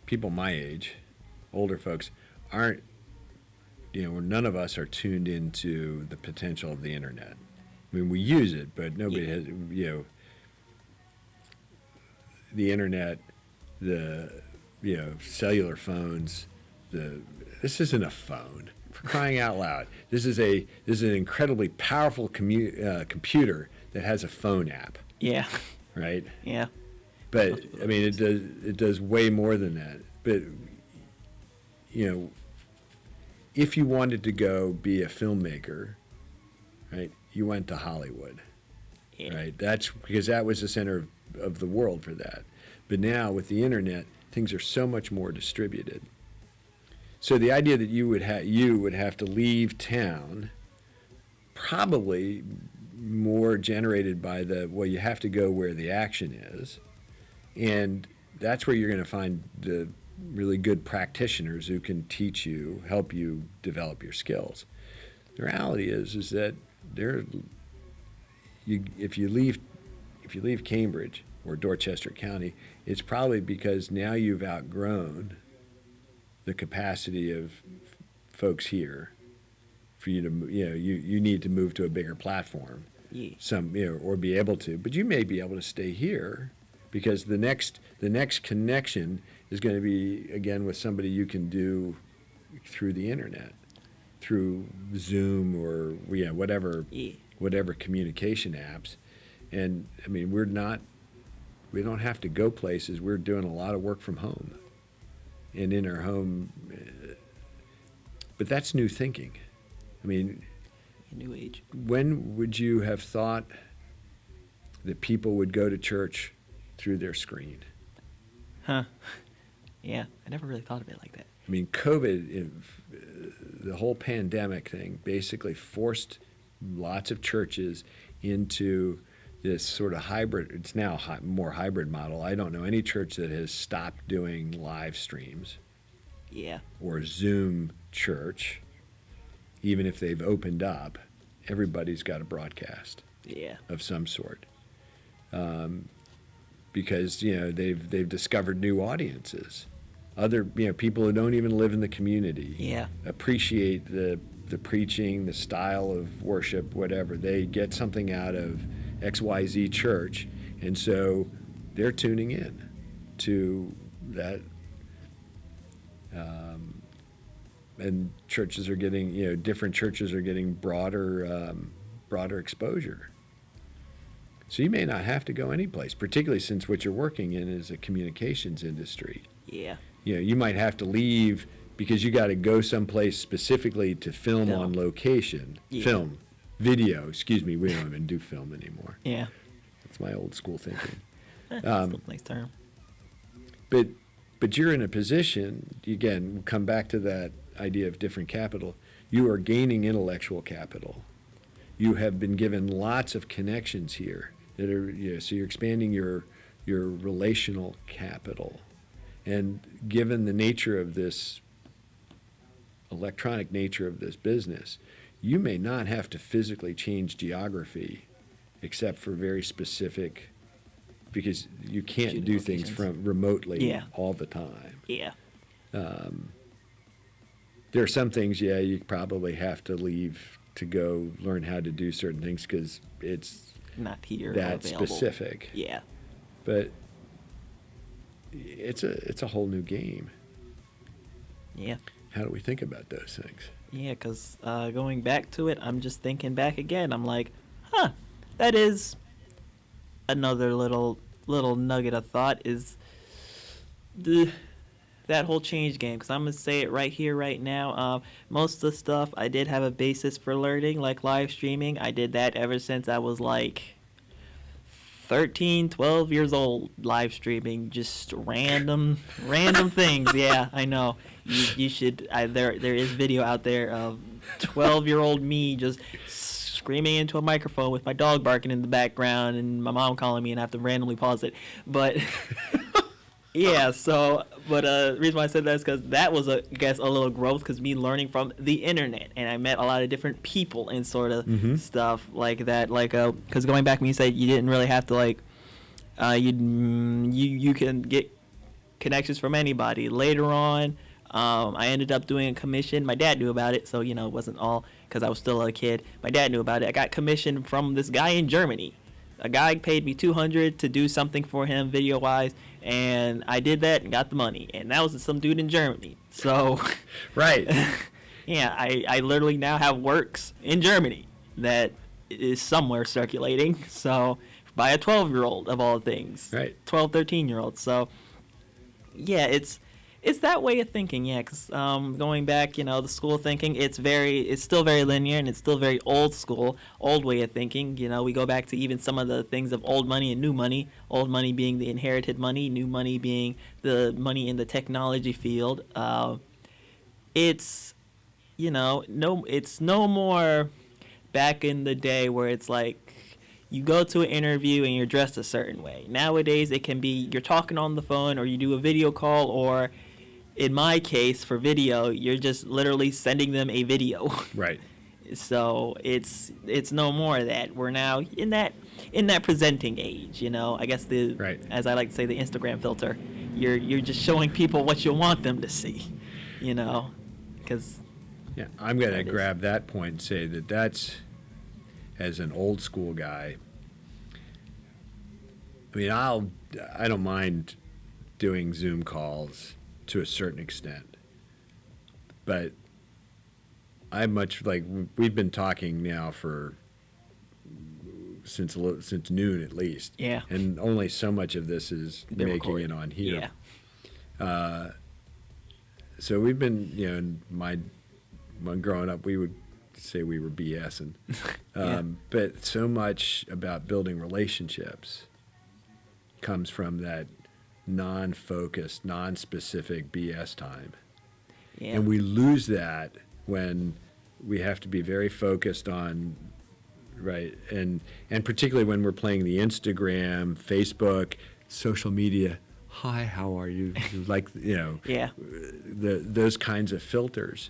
B: people my age, older folks aren't. None of us are tuned into the potential of the internet. I mean, we use it, but nobody has. The internet, the cellular phones. This isn't a phone. For crying out loud! This is an incredibly powerful computer that has a phone app.
A: Yeah.
B: Right.
A: Yeah.
B: But I mean, it does way more than that. But if you wanted to go be a filmmaker, right, you went to Hollywood.
A: Yeah.
B: Right. That's because that was the center of the world for that. But now with the internet, things are so much more distributed. So the idea that you would have to leave town, probably more generated by you have to go where the action is, and that's where you're going to find the really good practitioners who can teach you, help you develop your skills. The reality is that if you leave Cambridge or Dorchester County, it's probably because now you've outgrown the capacity of folks here for you to, you need to move to a bigger platform.
A: Yeah.
B: Or be able to, but you may be able to stay here because the next connection is going to be again with somebody you can do through the internet, through Zoom or whatever communication apps. And I mean, we don't have to go places. We're doing a lot of work from home and in our home, but that's new thinking. I mean,
A: New age.
B: when would you have thought that people would go to church through their screen?
A: Huh. Yeah, I never really thought of it like that.
B: I mean, COVID, the whole pandemic thing basically forced lots of churches into this sort of hybrid, it's now more hybrid model. I don't know any church that has stopped doing live streams.
A: Yeah.
B: Or Zoom church. Even if they've opened up, everybody's got a broadcast of some sort, because they've discovered new audiences, other people who don't even live in the community appreciate the preaching, the style of worship, whatever. They get something out of XYZ church, and so they're tuning in to that. And churches are getting, different churches are getting broader exposure. So you may not have to go anyplace, particularly since what you're working in is a communications industry.
A: Yeah.
B: You might have to leave because you got to go someplace specifically to film on location.
A: Yeah.
B: Video, excuse me, we don't even do film anymore.
A: Yeah.
B: That's my old school thinking.
A: That's a nice term.
B: But you're in a position, again, we'll come back to that idea of different capital. You are gaining intellectual capital. You have been given lots of connections here that are, so you're expanding your relational capital. And given the nature of this, electronic nature of this business, you may not have to physically change geography except for very specific, because you can't do things from remotely all the time.
A: Yeah.
B: There are some things, you probably have to leave to go learn how to do certain things because it's
A: not here
B: that
A: available.
B: specific.
A: Yeah.
B: But it's a whole new game.
A: Yeah.
B: How do we think about those things?
A: Yeah, because going back to it, I'm just thinking back again. I'm like, that is another little nugget of thought is that whole change game. Because I'm going to say it right here, right now. Most of the stuff I did have a basis for learning, like live streaming. I did that ever since I was like 13, 12 years old, live streaming just random things. Yeah, I know. You should. There is video out there of 12-year-old me just screaming into a microphone with my dog barking in the background and my mom calling me, and I have to randomly pause it. But yeah, so but the reason why I said that is because that was I guess a little growth, because me learning from the internet, and I met a lot of different people and sort of stuff like that. Like because going back when you said you didn't really have to like you can get connections from anybody. Later on, I ended up doing a commission. My dad knew about it, so it wasn't all because I was still a kid. My dad knew about it. I got commissioned from this guy in Germany. A guy paid me $200 to do something for him video wise, and I did that and got the money. And that was some dude in Germany. So,
B: right.
A: Yeah, I literally now have works in Germany that is somewhere circulating. So, by a 12-year-old of all things.
B: Right.
A: 12, 13-year-old. So, yeah, it's that way of thinking, yeah, because going back, the school thinking, it's still very linear, and it's still very old school, old way of thinking. We go back to even some of the things of old money and new money, old money being the inherited money, new money being the money in the technology field. It's, it's no more back in the day where it's like, you go to an interview and you're dressed a certain way. Nowadays, it can be you're talking on the phone, or you do a video call, or in my case, for video, you're just literally sending them a video.
B: Right.
A: So it's no more of that. We're now in that presenting age. I guess
B: right.
A: As I like to say, the Instagram filter. You're just showing people what you want them to see. Because
B: yeah, I'm going to grab that point and say that's, as an old school guy, I mean, I don't mind doing Zoom calls to a certain extent, but I much like we've been talking now since noon at least.
A: Yeah.
B: And only so much of this is
A: been
B: making
A: recorded.
B: it on here.
A: Yeah.
B: So we've been, when growing up, we would say we were BSing.
A: Yeah.
B: But so much about building relationships comes from that non-focused, non-specific BS time.
A: Yeah.
B: And we lose that when we have to be very focused on, right, and particularly when we're playing the Instagram, Facebook, social media, hi, how are you? Like,
A: Yeah.
B: those kinds of filters.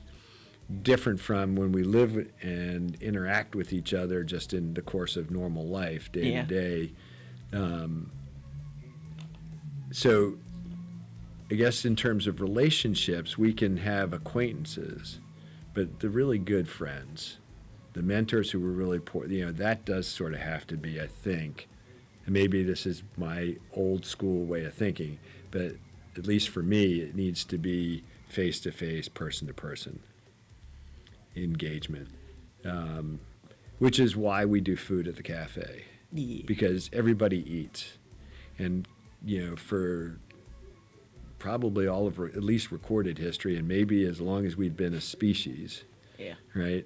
B: Different from when we live and interact with each other just in the course of normal life, day
A: Yeah.
B: to day. So I guess in terms of relationships, we can have acquaintances, but the really good friends, the mentors who were really poor, that does sort of have to be, I think, and maybe this is my old school way of thinking, but at least for me, it needs to be face-to-face, person-to-person engagement, which is why we do food at the cafe, because everybody eats. And, for probably all of at least recorded history, and maybe as long as we've been a species, right,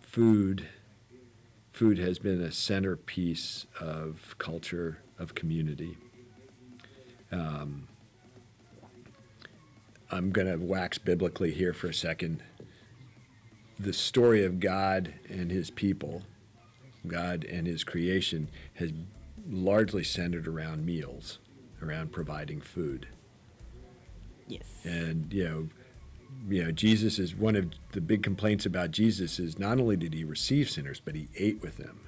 B: food has been a centerpiece of culture, of community. I'm going to wax biblically here for a second. The story of God and his people, God and his creation, has largely centered around meals, around providing food.
A: Yes.
B: And, Jesus is one of the big complaints about Jesus is not only did he receive sinners, but he ate with them.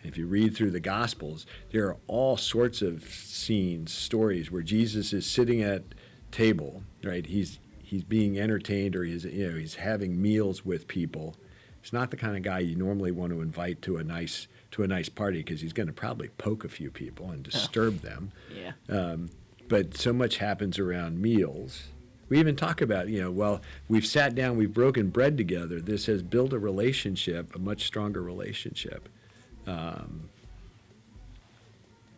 B: And if you read through the Gospels, there are all sorts of scenes, stories where Jesus is sitting at table, right? He's being entertained, or he's having meals with people. He's not the kind of guy you normally want to invite to a nice party, because he's going to probably poke a few people and disturb them.
A: Yeah.
B: But so much happens around meals. We even talk about, well, we've sat down, we've broken bread together. This has built a relationship, a much stronger relationship.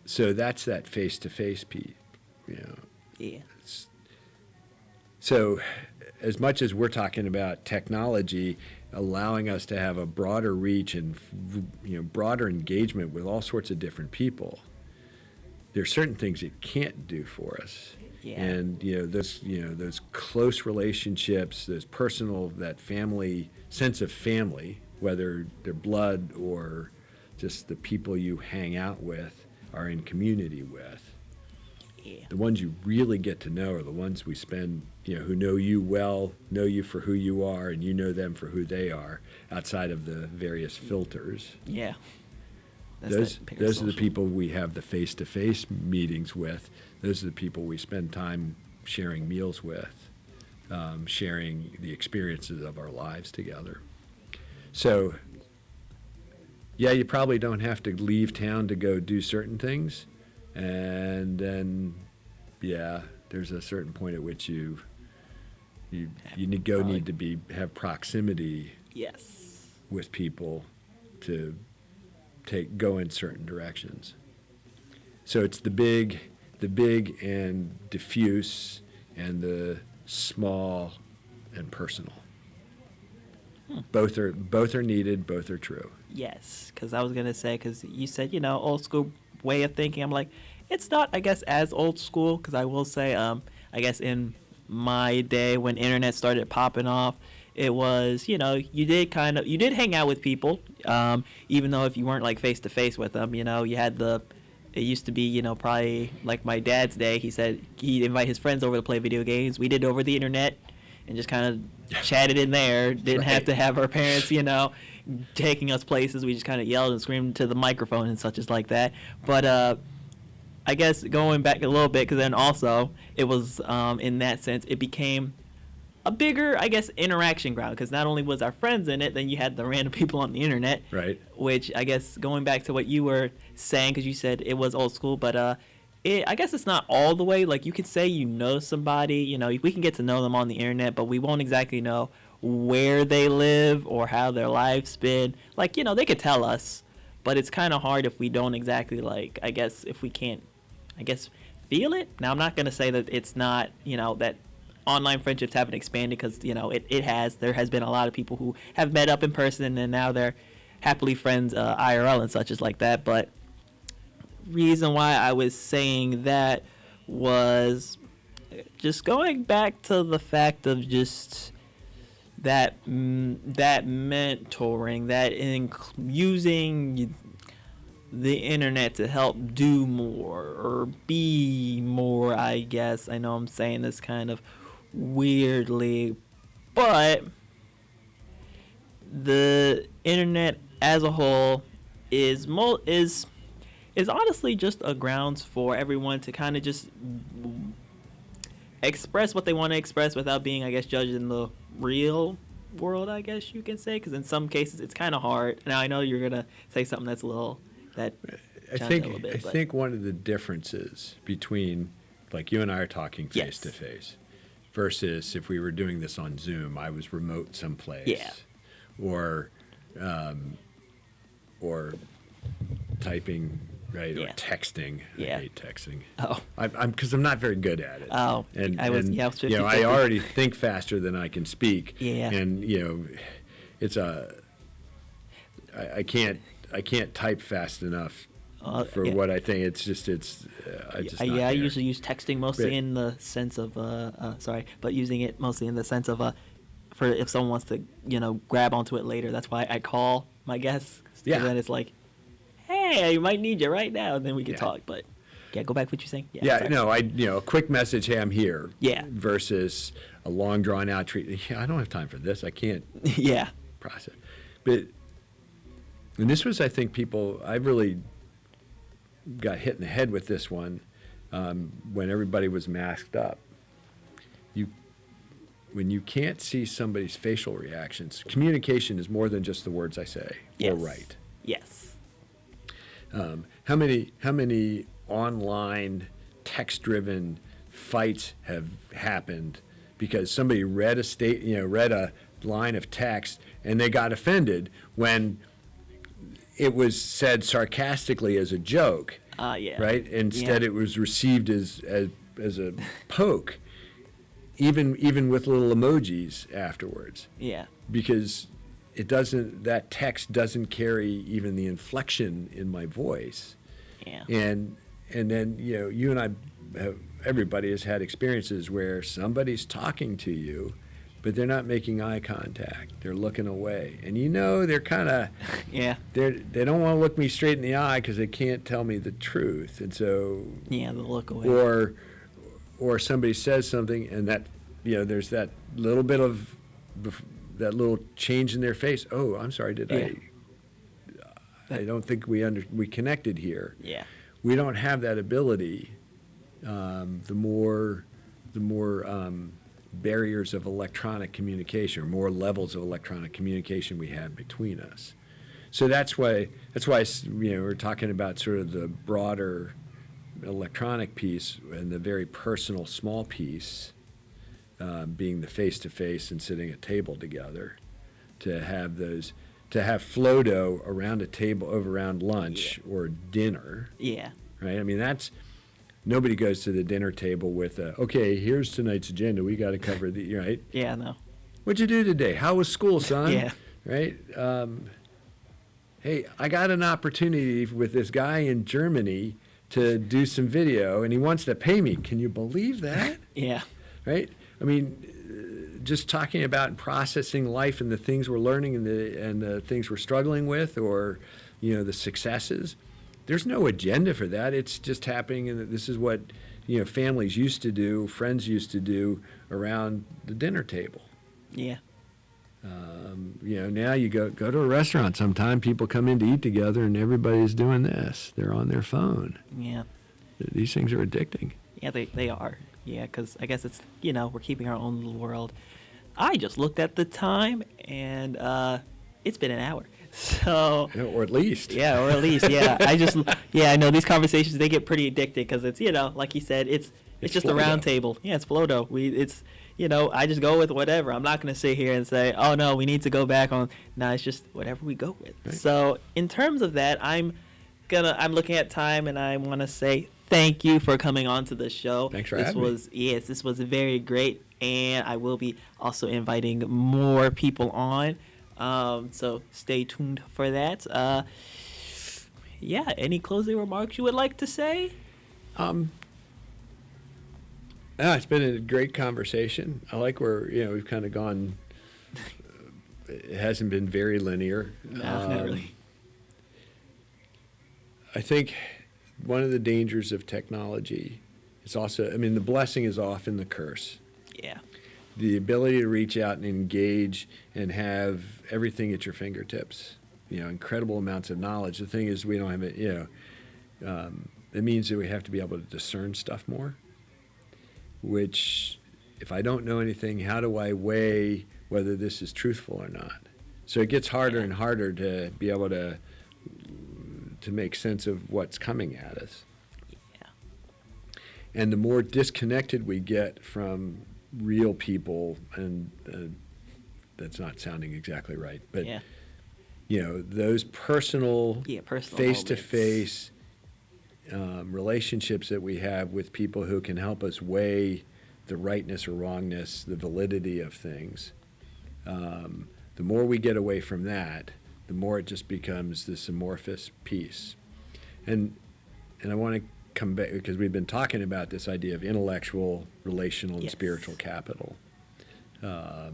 B: So that's that face-to-face piece.
A: Yeah.
B: So as much as we're talking about technology, allowing us to have a broader reach and broader engagement with all sorts of different people. There are certain things it can't do for us.
A: Yeah.
B: And those close relationships, those personal, that family sense of family, whether they're blood or just the people you hang out with, are in community with.
A: Yeah.
B: The ones you really get to know are the ones we spend, who know you well, know you for who you are, and you know them for who they are, outside of the various filters.
A: Yeah.
B: Those are the people we have the face-to-face meetings with. Those are the people we spend time sharing meals with, sharing the experiences of our lives together. So, yeah, you probably don't have to leave town to go do certain things. And then, yeah, there's a certain point at which you need to have proximity
A: Yes.
B: with people to go in certain directions. So it's the big and diffuse, and the small and personal. Both are needed. Both are true.
A: Yes, because I was gonna say, because you said old school way of thinking. I'm like, it's not, I guess, as old school, because I will say, I guess in my day when internet started popping off, it was, you did hang out with people, even though if you weren't like face to face with them, you had it used to be, probably like my dad's day. He said he'd invite his friends over to play video games. We did it over the internet and just kind of chatted in there. Didn't have to have our parents, taking us places. We just kind of yelled and screamed to the microphone and such as like that. But I guess going back a little bit, because then also it was, in that sense, it became a bigger, I guess, interaction ground, because not only was our friends in it, then you had the random people on the internet.
B: Right.
A: Which, I guess, going back to what you were saying, because you said it was old school, but I guess it's not all the way. Like, you could say somebody, we can get to know them on the internet, but we won't exactly know where they live or how their life's been. Like, they could tell us, but it's kind of hard if we don't exactly, like, I guess, if we can't, feel it. Now, I'm not going to say that it's not, that online friendships haven't expanded, because it has. There has been a lot of people who have met up in person and now they're happily friends IRL and such as like that. But reason why I was saying that was just going back to the fact of just that mentoring, that using the internet to help do more or be more, I guess. I know I'm saying this kind of weirdly, but the internet as a whole is honestly just a grounds for everyone to kind of just express what they want to express without being, I guess, judged in the real world, I guess you can say, because in some cases it's kind of hard. Now I know you're gonna say something that's a little
B: I think one of the differences between, like, you and I are talking face to face versus if we were doing this on Zoom, I was remote someplace.
A: Yeah.
B: Or typing, right?
A: Yeah.
B: Or texting.
A: Yeah.
B: I hate texting.
A: Oh.
B: Because I'm not very good at it.
A: Oh. I was 50-50.
B: I already think faster than I can speak.
A: Yeah.
B: And it's I can't type fast enough for what I think. It's just
A: I usually use texting mostly in the sense of but using it mostly in the sense of for if someone wants to grab onto it later. That's why I call my guests.
B: Yeah.
A: Then it's like, hey, I might need you right now, and then we can talk. But yeah, go back to what you're saying.
B: Yeah. No, a quick message, hey, I'm here.
A: Yeah.
B: Versus a long drawn out treatment. Yeah, I don't have time for this. I can't.
A: Yeah.
B: Process. And this was, I think, I really got hit in the head with this one when everybody was masked up. When you can't see somebody's facial reactions, communication is more than just the words I say or write.
A: Yes.
B: How many online text-driven fights have happened because somebody read a line of text and they got offended when it was said sarcastically as a joke, right? Instead, it was received as a poke, even with little emojis afterwards.
A: Yeah.
B: Because it doesn't, that text doesn't carry even the inflection in my voice.
A: Yeah.
B: And then, you and I have, everybody has had experiences where somebody's talking to you, but they're not making eye contact. They're looking away. And they're kind of,
A: Yeah.
B: they don't want to look me straight in the eye because they can't tell me the truth. And so,
A: Yeah, the look away.
B: Or somebody says something and that, there's that little bit of, that little change in their face. Oh, I'm sorry, I don't think we connected here.
A: Yeah.
B: We don't have that ability. The more barriers of electronic communication, or more levels of electronic communication we have between us. So that's why we're talking about sort of the broader electronic piece and the very personal small piece, being the face-to-face and sitting at a table together, to have Flowdoe around a table around lunch or dinner.
A: Yeah.
B: Right? I mean, nobody goes to the dinner table with okay, here's tonight's agenda. We got to cover right?
A: Yeah, no.
B: What'd you do today? How was school, son?
A: Yeah.
B: Right? Hey, I got an opportunity with this guy in Germany to do some video, and he wants to pay me. Can you believe that?
A: Yeah.
B: Right? I mean, just talking about and processing life and the things we're learning and the things we're struggling with, or the successes. There's no agenda for that. It's just happening, and this is what families used to do, friends used to do around the dinner table.
A: Yeah.
B: Now you go to a restaurant sometime, people come in to eat together, and everybody's doing this. They're on their phone.
A: Yeah.
B: These things are addicting.
A: Yeah, they are. Yeah, because I guess it's, we're keeping our own little world. I just looked at the time, and it's been an hour. So.
B: Or at least.
A: Yeah, or at least, yeah. I know these conversations, they get pretty addicted because it's, like you said, it's just
B: Flowdoe.
A: a round table. Yeah, it's Flowdoe. I just go with whatever. I'm not going to sit here and say, oh, no, we need to go back on. No, it's just whatever we go with.
B: Right.
A: So in terms of that, I'm looking at time, and I want to say thank you for coming on to the show.
B: Thanks for having me.
A: Yes, this was very great, and I will be also inviting more people on. So stay tuned for that. Any closing remarks you would like to say?
B: It's been a great conversation. I like where we've kind of gone. It hasn't been very linear.
A: No, not really.
B: I think one of the dangers of technology is also, the blessing is often the curse.
A: Yeah.
B: The ability to reach out and engage and have everything at your fingertips, incredible amounts of knowledge. The thing is, we don't have it, it means that we have to be able to discern stuff more, which, if I don't know anything, how do I weigh whether this is truthful or not? So it gets harder and harder to be able to make sense of what's coming at us.
A: Yeah.
B: And the more disconnected we get from real people, and that's not sounding exactly right, but those personal face-to-face relationships that we have with people who can help us weigh the rightness or wrongness, the validity of things, the more we get away from that, the more it just becomes this amorphous piece. And I want to come back, because we've been talking about this idea of intellectual, relational, and spiritual capital, the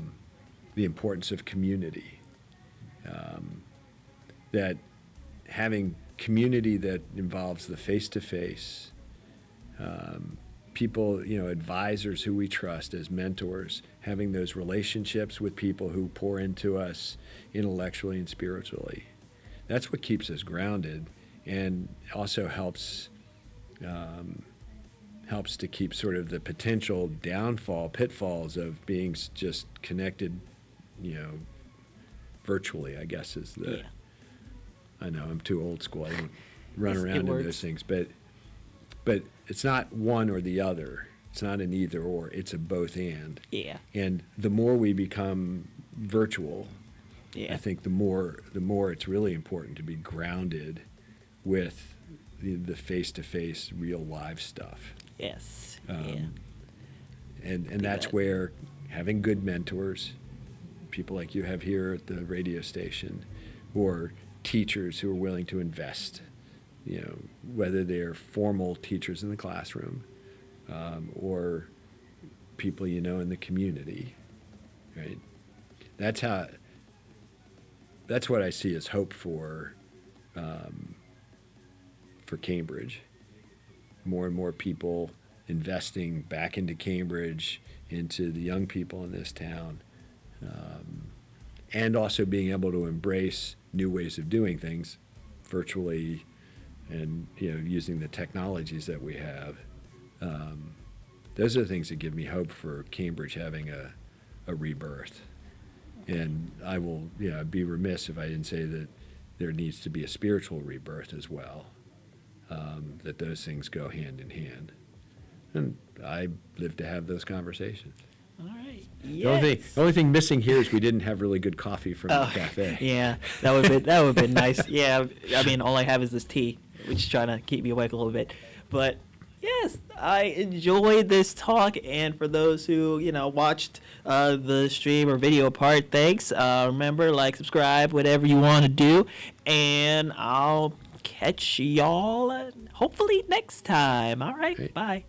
B: importance of community, that having community that involves the face-to-face, people, advisors who we trust as mentors, having those relationships with people who pour into us intellectually and spiritually. That's what keeps us grounded, and also helps to keep sort of the potential pitfalls of being just connected, virtually, I guess is the.
A: Yeah.
B: I know I'm too old school. I don't run around in
A: works.
B: those things, but it's not one or the other. It's not an either or. It's a both and.
A: Yeah.
B: And the more we become virtual, I think the more it's really important to be grounded with the face-to-face, real live stuff.
A: Yes.
B: And that's where having good mentors, people like you have here at the radio station, or teachers who are willing to invest, whether they're formal teachers in the classroom, or people in the community, right? That's what I see as hope for Cambridge. More and more people investing back into Cambridge, into the young people in this town, and also being able to embrace new ways of doing things virtually, and using the technologies that we have. Those are the things that give me hope for Cambridge having a rebirth. And I will, I'd be remiss if I didn't say that there needs to be a spiritual rebirth as well, that those things go hand in hand. And I live to have those conversations.
A: All right.
B: The only thing missing here is we didn't have really good coffee from the cafe.
A: Yeah, that would have been nice. Yeah, I mean, all I have is this tea, which is trying to keep me awake a little bit. But yes, I enjoyed this talk, and for those who watched the stream or video part, thanks. Remember, like, subscribe, whatever you want to do, and I'll catch y'all hopefully next time. All right,
B: Great.
A: Bye.